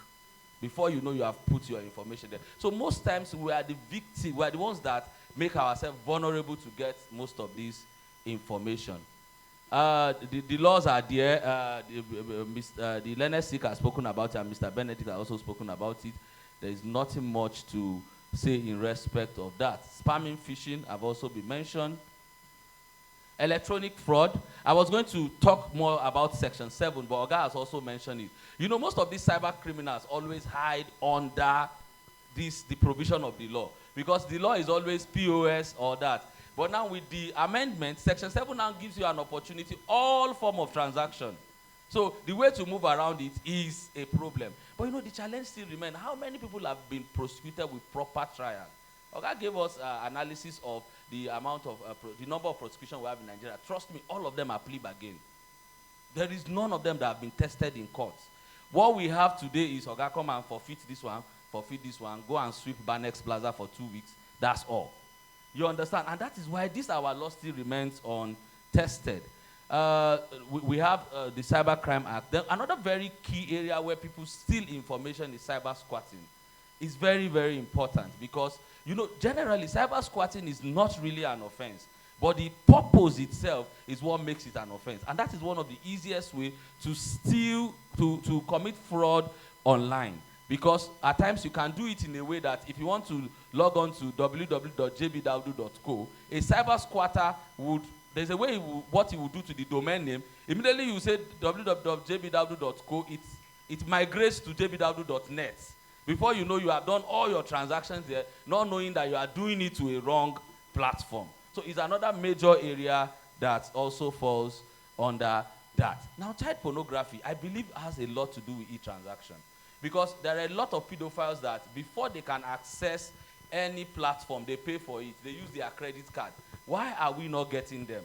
Before you know, you have put your information there. So most times we are the victim, we are the ones that make ourselves vulnerable to get most of this information. The laws are there. The learned Sikh has spoken about it, and Mr. Benedict has also spoken about it. There is nothing much to say in respect of that. Spamming, phishing have also been mentioned. Electronic fraud. I was going to talk more about Section 7, but Oga has also mentioned it. You know, most of these cyber criminals always hide under the provision of the law, because the law is always POS or that. But now with the amendment, Section 7 now gives you an opportunity, all form of transaction. So the way to move around it is a problem. But you know, the challenge still remains. How many people have been prosecuted with proper trial? Oga gave us analysis of the amount of, the number of prosecutions we have in Nigeria. Trust me, all of them are plea bargain. There is none of them that have been tested in courts. What we have today is, Oga, come and forfeit this one, go and sweep Banex Plaza for 2 weeks. That's all. You understand? And that is why this our law still remains untested. We have the Cybercrime Act. Then another very key area where people steal information is cyber squatting. It's very, very important because, you know, generally cyber squatting is not really an offense, but the purpose itself is what makes it an offense. And that is one of the easiest ways to steal, to commit fraud online. Because at times you can do it in a way that if you want to log on to www.jbdaudu.co, a cyber squatter would, there's a way what he will do to the domain name. Immediately you say www.jbdaudu.co, it migrates to jbdaudu.net. Before you know, you have done all your transactions there, not knowing that you are doing it to a wrong platform. So it's another major area that also falls under that. Now, child pornography, I believe, has a lot to do with e-transaction. Because there are a lot of pedophiles that before they can access any platform, they pay for it. They use their credit card. Why are we not getting them?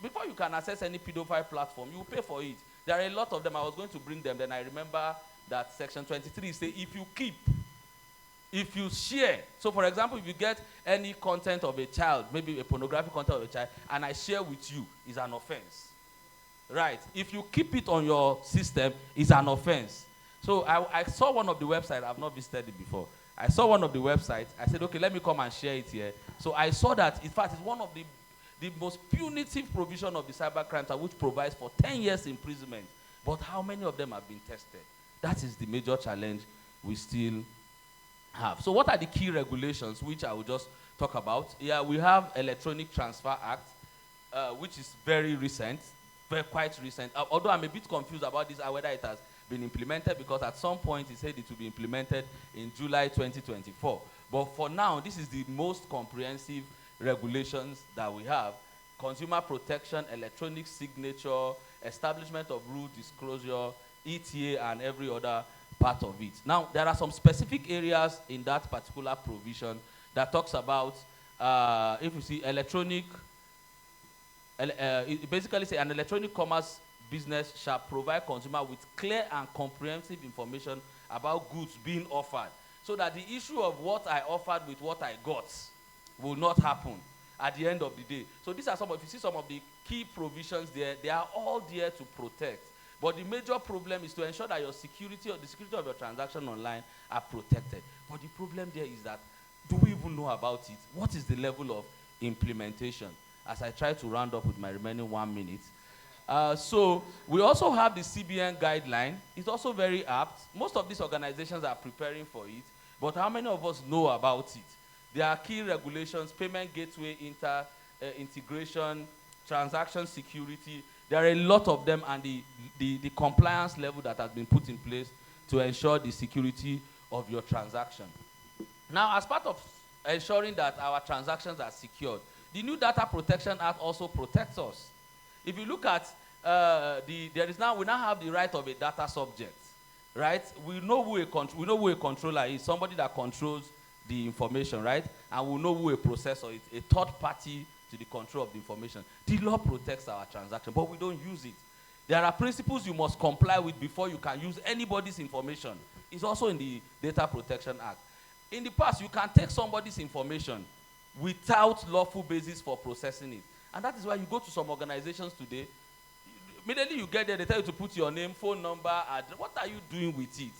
Before you can access any pedophile platform, you pay for it. There are a lot of them. I was going to bring them. Then I remember that Section 23 says if you keep, if you share. So, for example, if you get any content of a child, maybe a pornographic content of a child, and I share with you, it's an offense. Right? If you keep it on your system, it's an offense. So I saw one of the websites. I've not visited it before. I saw one of the websites. I said, okay, let me come and share it here. So I saw that, in fact, it's one of the most punitive provision of the cyber crimes, which provides for 10 years imprisonment. But how many of them have been tested? That is the major challenge we still have. So what are the key regulations, which I will just talk about? Yeah, we have Electronic Transfer Act, which is very recent, quite recent. Although I'm a bit confused about this, whether it has been implemented, because at some point he said it will be implemented in July 2024. But for now, this is the most comprehensive regulations that we have. Consumer protection, electronic signature, establishment of rule disclosure, ETA, and every other part of it. Now, there are some specific areas in that particular provision that talks about, if you see electronic, it basically say an electronic commerce business shall provide consumer with clear and comprehensive information about goods being offered, so that the issue of what I offered with what I got will not happen. at the end of the day. So these are some of, if you see some of the key provisions there, they are all there to protect. But the major problem is to ensure that your security or the security of your transaction online are protected. But the problem there is that, do we even know about it? What is the level of implementation? As I try to round up with my remaining 1 minute. So we also have the CBN guideline. It's also very apt. Most of these organizations are preparing for it, but how many of us know about it? There are key regulations, payment gateway integration, transaction security. There are a lot of them, and the compliance level that has been put in place to ensure the security of your transaction. Now, as part of ensuring that our transactions are secured, the new Data Protection Act also protects us. If you look at we now have the right of a data subject, right? We know who a controller is, somebody that controls the information, right? And we know who a processor is, a third party to the control of the information. The law protects our transaction, but we don't use it. There are principles you must comply with before you can use anybody's information. It's also in the Data Protection Act. In the past, you can take somebody's information without lawful basis for processing it. And that is why you go to some organizations today, immediately you get there, they tell you to put your name, phone number, address. What are you doing with it?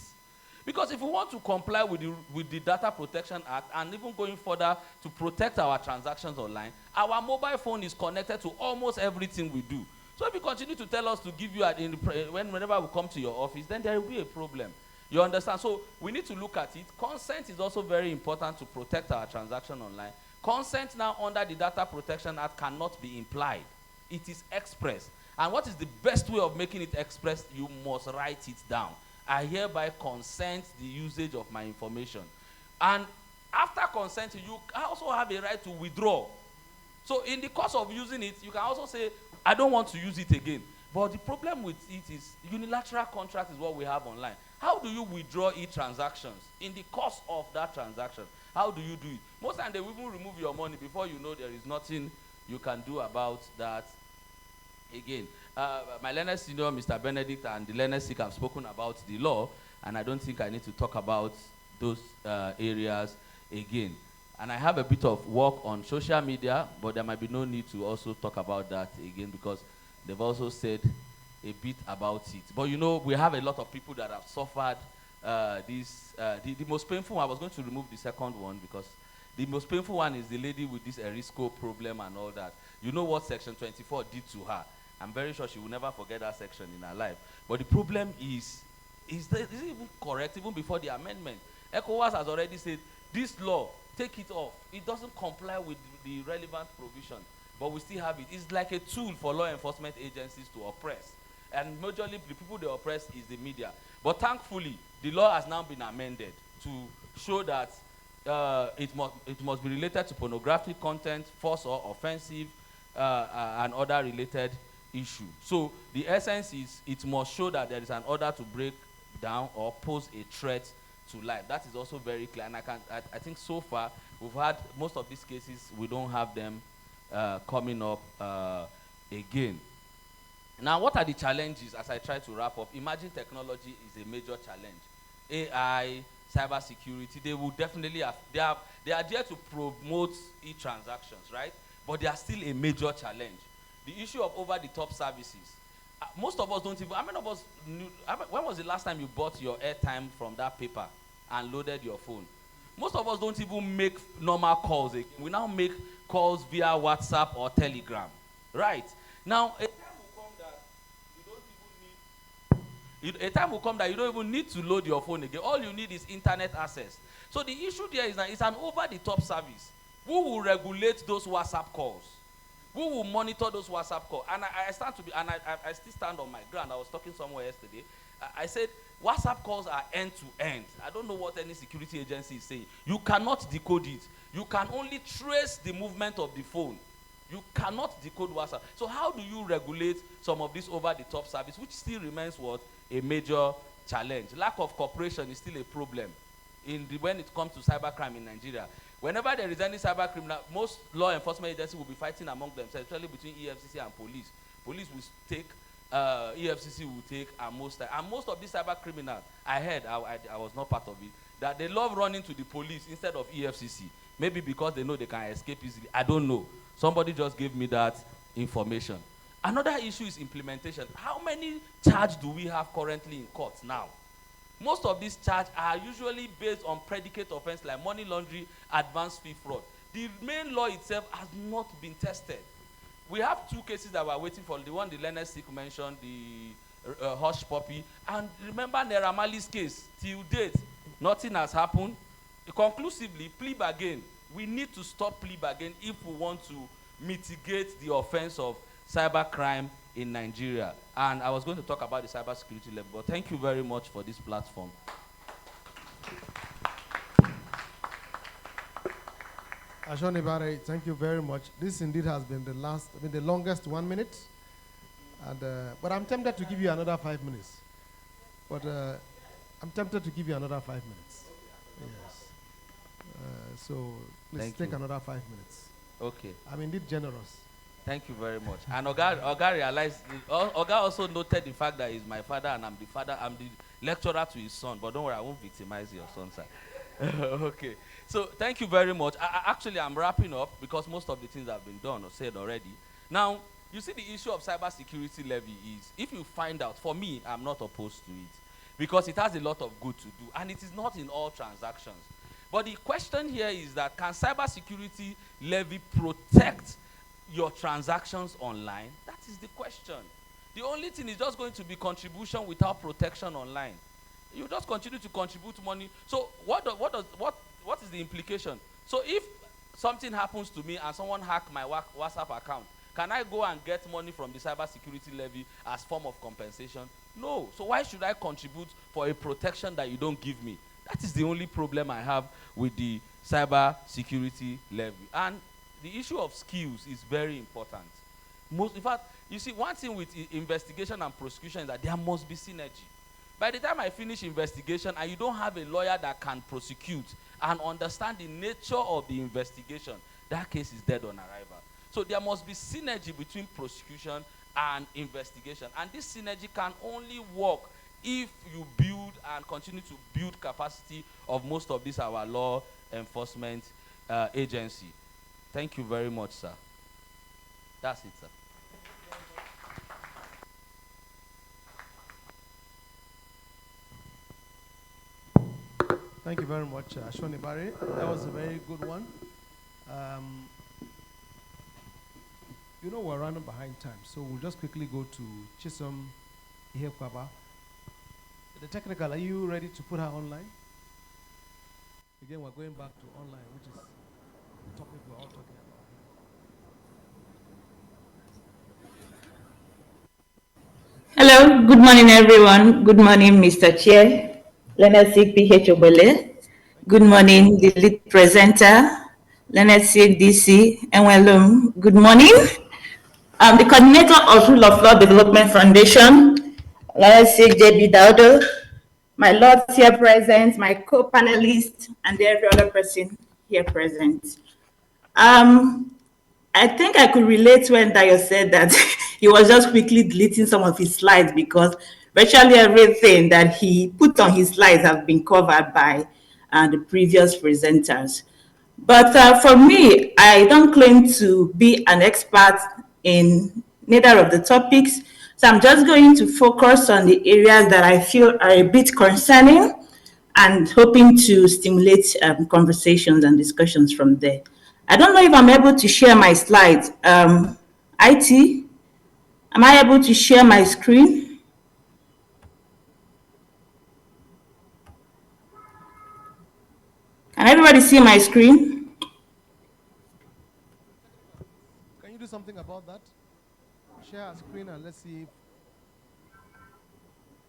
Because if we want to comply with the Data Protection Act and even going further to protect our transactions online, our mobile phone is connected to almost everything we do. So if you continue to tell us to give you, whenever we come to your office, then there will be a problem. You understand? So we need to look at it. Consent is also very important to protect our transaction online. Consent now under the Data Protection Act cannot be implied. It is express. And what is the best way of making it express? You must write it down. I hereby consent the usage of my information. And after consenting, you also have a right to withdraw. So in the course of using it, you can also say, I don't want to use it again. But the problem with it is unilateral contract is what we have online. How do you withdraw e-transactions in the course of that transaction? How do you do it? Most times they will even remove your money before you know there is nothing you can do about that. Again, my learned senior, Mr. Benedict, and the learned sick have spoken about the law, and I don't think I need to talk about those areas again. And I have a bit of work on social media, but there might be no need to also talk about that again because they've also said a bit about it. But you know, we have a lot of people that have suffered the most painful one. I was going to remove the second one because the most painful one is the lady with this Erisco problem and all that. You know what Section 24 did to her. I'm very sure she will never forget that section in her life. But the problem is it even correct even before the amendment? ECOWAS has already said, this law, take it off. It doesn't comply with the relevant provision, but we still have it. It's like a tool for law enforcement agencies to oppress. And majorly, the people they oppress is the media. But thankfully, the law has now been amended to show that it must be related to pornographic content, false or offensive, and other related issue. So the essence is it must show that there is an order to break down or pose a threat to life. That is also very clear. And I think so far we've had most of these cases. We don't have them coming up again. Now, what are the challenges as I try to wrap up? Emerging technology is a major challenge. AI, cybersecurity, they will definitely have, they are there to promote e-transactions, right? But they are still a major challenge. The issue of over-the-top services. Most of us don't even, how many of us knew, when was the last time you bought your airtime from that paper and loaded your phone? Most of us don't even make normal calls. We now make calls via WhatsApp or Telegram, right? Now, a time will come that you don't even need to load your phone again. All you need is internet access. So the issue there is that it's an over-the-top service. Who will regulate those WhatsApp calls? Who will monitor those WhatsApp calls? And I still stand on my ground. I was talking somewhere yesterday. I said WhatsApp calls are end-to-end. I don't know what any security agency is saying. You cannot decode it. You can only trace the movement of the phone. You cannot decode WhatsApp. So how do you regulate some of this over-the-top service, which still remains what? A major challenge. Lack of cooperation is still a problem when it comes to cybercrime in Nigeria. Whenever there is any cyber criminal, most law enforcement agencies will be fighting among themselves, especially between EFCC and police. Police will take, EFCC will take, and most of these cyber criminals, I heard, I was not part of it, that they love running to the police instead of EFCC. Maybe because they know they can escape easily. I don't know. Somebody just gave me that information. Another issue is implementation. How many charges do we have currently in court now? Most of these charges are usually based on predicate offense like money laundering, advance fee fraud. The main law itself has not been tested. We have two cases that we're waiting for. The one the learned sick mentioned, the hush puppy, and remember Naira Marley's case. Till date, nothing has happened. Conclusively, plea bargain. We need to stop plea bargain if we want to mitigate the offense of cybercrime in Nigeria. And I was going to talk about the cybersecurity level, but thank you very much for this platform. Ashonibare, thank you very much. This indeed has been the longest 1 minute. And, but I'm tempted to give you another 5 minutes. But I'm tempted to give you another 5 minutes. Yes. So please take another 5 minutes. Okay. I'm indeed generous. Thank you very much. And Oga realized, Oga also noted the fact that he's my father and I'm the lecturer to his son. But don't worry, I won't victimize your son, sir. Okay. So thank you very much. I'm wrapping up because most of the things have been done or said already. Now, you see the issue of cybersecurity levy is, if you find out, for me, I'm not opposed to it because it has a lot of good to do and it is not in all transactions. But the question here is that can cybersecurity levy protect your transactions online? That is the question. The only thing is just going to be contribution without protection online. You just continue to contribute money. So what is the implication? So if something happens to me and someone hacked my WhatsApp account, can I go and get money from the cybersecurity levy as form of compensation? No. So why should I contribute for a protection that you don't give me? That is the only problem I have with the cybersecurity levy. And the issue of skills is very important. In fact, you see, one thing with investigation and prosecution is that there must be synergy. By the time I finish investigation and you don't have a lawyer that can prosecute and understand the nature of the investigation, that case is dead on arrival. So there must be synergy between prosecution and investigation. And this synergy can only work if you build and continue to build capacity of most of these our law enforcement agency. Thank you very much, sir. That's it, sir. Thank you very much, Ashonibare. That was a very good one. You know we're running behind time, so we'll just quickly go to Chisom Ihekwaba. The technical, are you ready to put her online? Again, we're going back to online, which is the topic we're all talking about. Hello, good morning, everyone. Good morning, Mr. Chair, Leonard P.O.W. Good morning, the lead presenter, Leonard DC, and good morning. I'm the coordinator of Rule of Law Development Foundation, Leonard JB DAUDU, my lords here present, my co-panelists, and every other person here present. I think I could relate when Dayo said that he was just quickly deleting some of his slides because virtually everything that he put on his slides have been covered by the previous presenters. But for me, I don't claim to be an expert in neither of the topics, so I'm just going to focus on the areas that I feel are a bit concerning and hoping to stimulate conversations and discussions from there. I don't know if I'm able to share my slides. IT, am I able to share my screen? Can everybody see my screen? Can you do something about that? Share a screen and let's see if...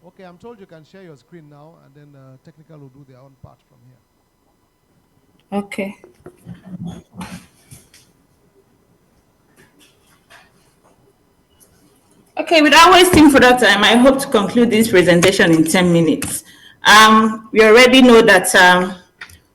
Okay, I'm told you can share your screen now and then technical will do their own part from here. Okay. Okay, without wasting further time, I hope to conclude this presentation in 10 minutes. We already know that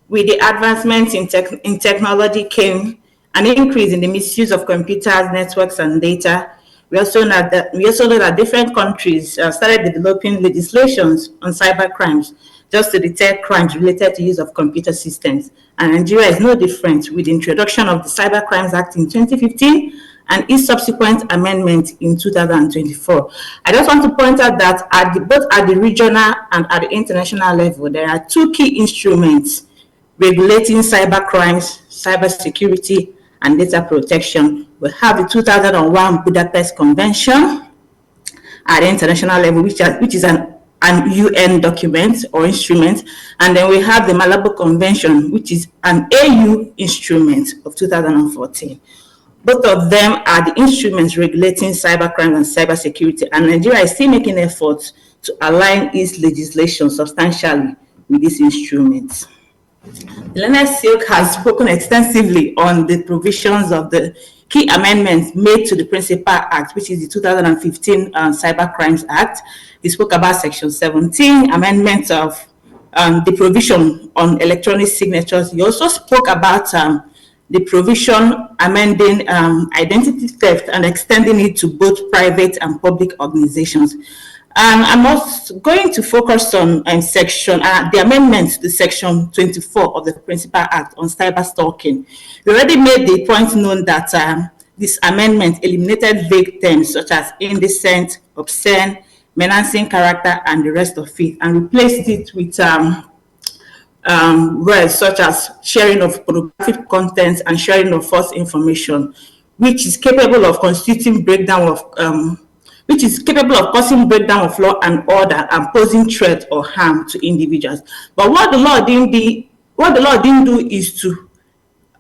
with the advancements in technology came an increase in the misuse of computers, networks, and data. We also know that different countries started developing legislations on cyber crimes just to deter crimes related to use of computer systems. And Nigeria is no different, with the introduction of the Cyber Crimes Act in 2015 and its subsequent amendment in 2024. I just want to point out that both at the regional and at the international level, there are two key instruments regulating cyber crimes, cyber security, and data protection. We have the 2001 Budapest Convention at the international level, which is an UN document or instrument, and then we have the Malabo Convention, which is an AU instrument of 2014. Both of them are the instruments regulating cyber crimes and cyber security, and Nigeria is still making efforts to align its legislation substantially with these instruments. The learned Silk has spoken extensively on the provisions of the key amendments made to the Principal Act, which is the 2015 Cyber Crimes Act. He spoke about Section 17, amendments of the provision on electronic signatures. He also spoke about the provision amending identity theft and extending it to both private and public organizations. I'm also going to focus on the amendment to Section 24 of the Principal Act on cyber stalking. We already made the point known that this amendment eliminated vague terms such as indecent, obscene, menacing character, and the rest of it, and replaced it with words such as sharing of pornographic content and sharing of false information, which is capable of constituting breakdown of causing breakdown of law and order and posing threat or harm to individuals. But what the law didn't do is to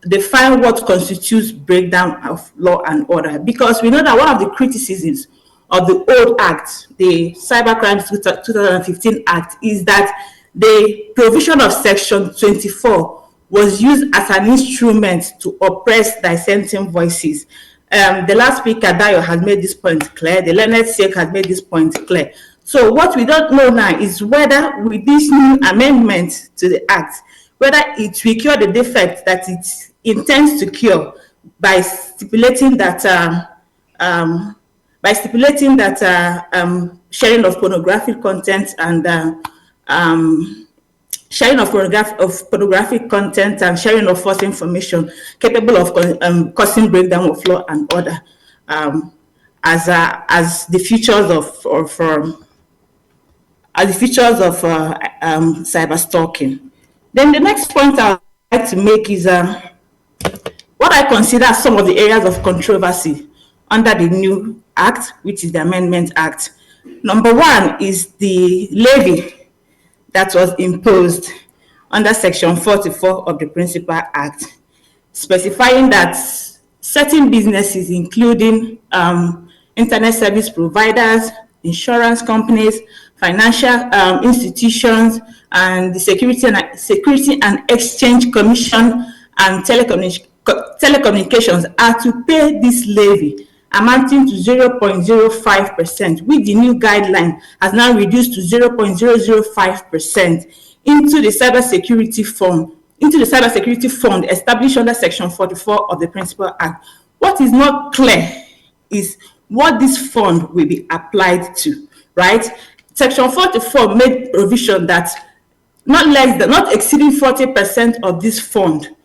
define what constitutes breakdown of law and order, because we know that one of the criticisms of the old act, the Cyber Crimes 2015 Act, is that the provision of Section 24 was used as an instrument to oppress dissenting voices. The last speaker, Dayo, has made this point clear. The learned Silk has made this point clear. So what we don't know now is whether with this new amendment to the Act, whether it will cure the defect that it intends to cure by stipulating that sharing of pornographic content and sharing of pornographic content and sharing of false information capable of causing breakdown of law and order as the features of cyber stalking. Then the next point I'd like to make is what I consider some of the areas of controversy under the new act, which is the Amendment Act. Number one is the levy that was imposed under Section 44 of the Principal Act, specifying that certain businesses, including internet service providers, insurance companies, financial institutions, and the Security and Exchange Commission and telecommunications are to pay this levy amounting to 0.05%, which the new guideline has now reduced to 0.005% into the cybersecurity fund established under Section 44 of the Principal Act. What is not clear is what this fund will be applied to, right? Section 44 made provision that not exceeding 40% of this fund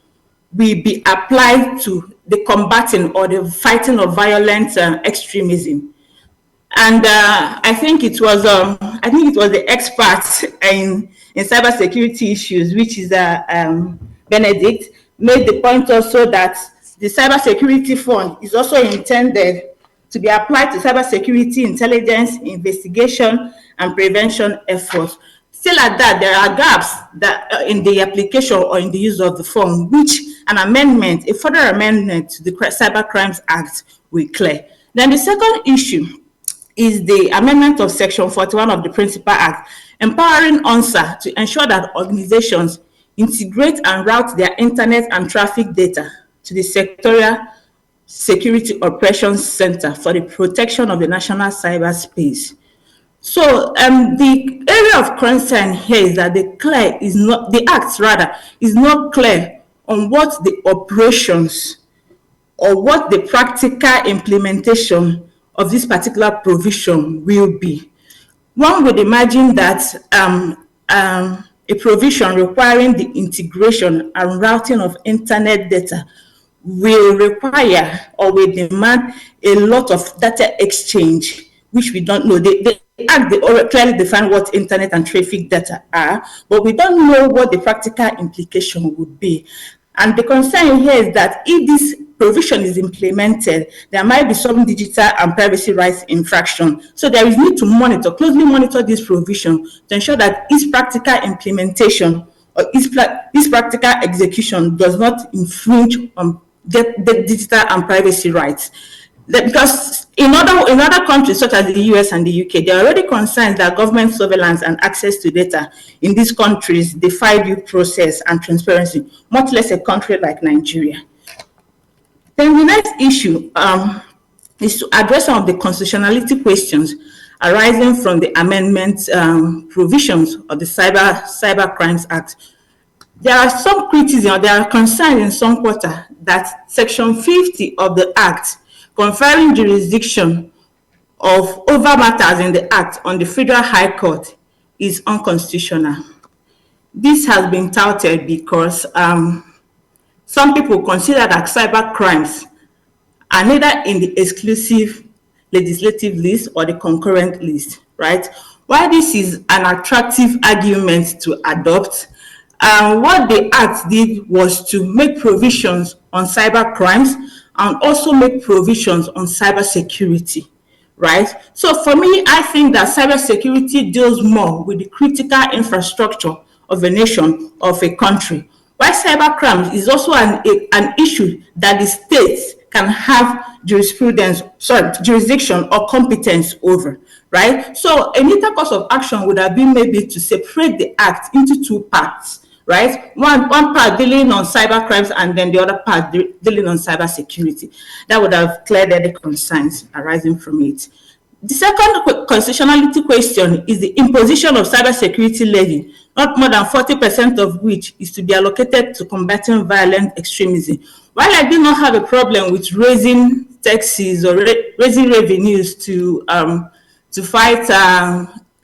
will be applied to the combating or the fighting of violent extremism. And I think it was the expert in cybersecurity issues, which is Benedict, made the point also that the cybersecurity fund is also intended to be applied to cybersecurity intelligence, investigation, and prevention efforts. Still at that, there are gaps that in the application or in the use of the fund, which a further amendment to the Cyber Crimes Act will clear. Then the second issue is the amendment of Section 41 of the Principal Act, empowering UNSA to ensure that organizations integrate and route their internet and traffic data to the Sectorial Security Operations Center for the protection of the national cyberspace. So the area of concern here is that the act is not clear on what the operations or what the practical implementation of this particular provision will be. One would imagine that a provision requiring the integration and routing of internet data will require or will demand a lot of data exchange, which we don't know. The Act they clearly define what internet and traffic data are, but we don't know what the practical implication would be. And the concern here is that if this provision is implemented, there might be some digital and privacy rights infraction. So there is need to closely monitor this provision to ensure that its practical implementation or its practical execution does not infringe on the digital and privacy rights. Because in other countries such as the US and the UK, there are already concerns that government surveillance and access to data in these countries defy due process and transparency, much less a country like Nigeria. Then the next issue is to address some of the constitutionality questions arising from the amendment provisions of the Cyber Crimes Act. There are some criticism, there are concerns in some quarter that Section 50 of the Act conferring jurisdiction over matters in the Act on the Federal High Court is unconstitutional. This has been touted because some people consider that cyber crimes are neither in the exclusive legislative list or the concurrent list, right? While this is an attractive argument to adopt, what the Act did was to make provisions on cyber crimes and also make provisions on cyber security, right? So for me, I think that cyber security deals more with the critical infrastructure of a nation, of a country, while cyber crimes is also an issue that the states can have jurisdiction or competence over, right? So a neater course of action would have been maybe to separate the Act into two parts, right? One part dealing on cyber crimes and then the other part dealing on cyber security. That would have cleared the concerns arising from it. The second constitutionality question is the imposition of cybersecurity levy, not more than 40% of which is to be allocated to combating violent extremism. While I do not have a problem with raising taxes or raising revenues to fight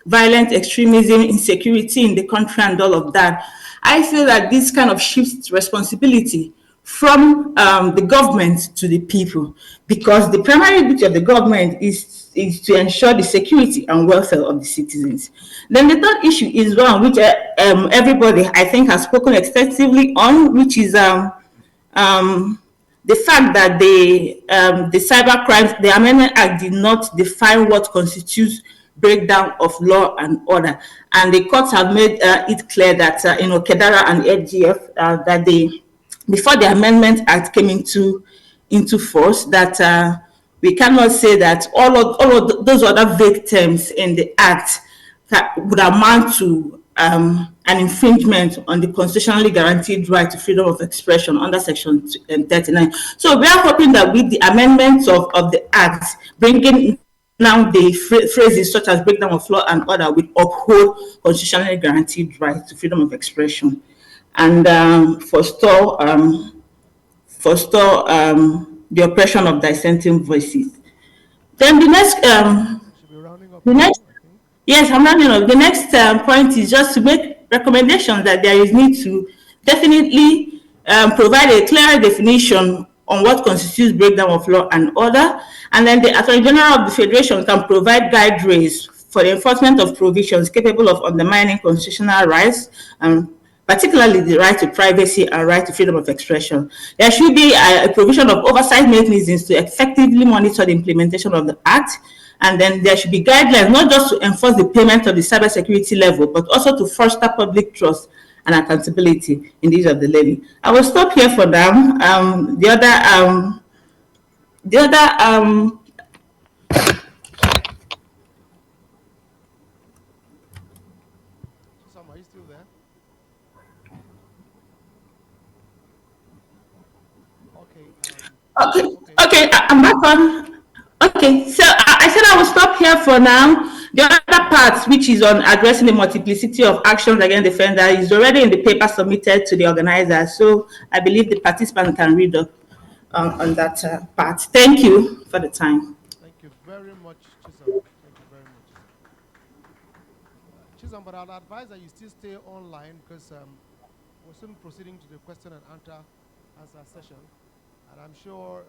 violent extremism, insecurity in the country and all of that, I feel that this kind of shifts responsibility from the government to the people, because the primary duty of the government is to ensure the security and welfare of the citizens. Then the third issue is one which everybody, I think, has spoken extensively on, which is the fact that the Cyber Crimes, the Amendment Act did not define what constitutes breakdown of law and order. And the courts have made it clear that in Okedara and FGF, that before the Amendment Act came into force, that we cannot say that all of those other vague terms in the Act would amount to an infringement on the constitutionally guaranteed right to freedom of expression under Section 39. So we are hoping that with the amendments of the Act, bringing now the phrases such as breakdown of law and order will uphold constitutionally guaranteed right to freedom of expression and forestall the oppression of dissenting voices. Then the next, yes, I'm rounding up. The next point is just to make recommendations that there is need to definitely provide a clear definition on what constitutes breakdown of law and order, and then the Attorney General of the Federation can provide guide rails for the enforcement of provisions capable of undermining constitutional rights, particularly the right to privacy and right to freedom of expression. There should be a provision of oversight mechanisms to effectively monitor the implementation of the Act, and then there should be guidelines not just to enforce the payment of the cybersecurity level, but also to foster public trust and accountability in the use of the levy. I will stop here for now. Are you still there? Okay, I'm back on. Okay, so I said I will stop here for now. The other part, which is on addressing the multiplicity of actions against the offender, is already in the paper submitted to the organizer. So I believe the participants can read up on that part. Thank you for the time. Thank you very much, Chisholm. Thank you very much. Chizam, but I'd advise that you still stay online because we're soon proceeding to the question and answer session. And I'm sure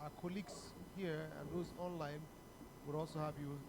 our colleagues here and those online would also have you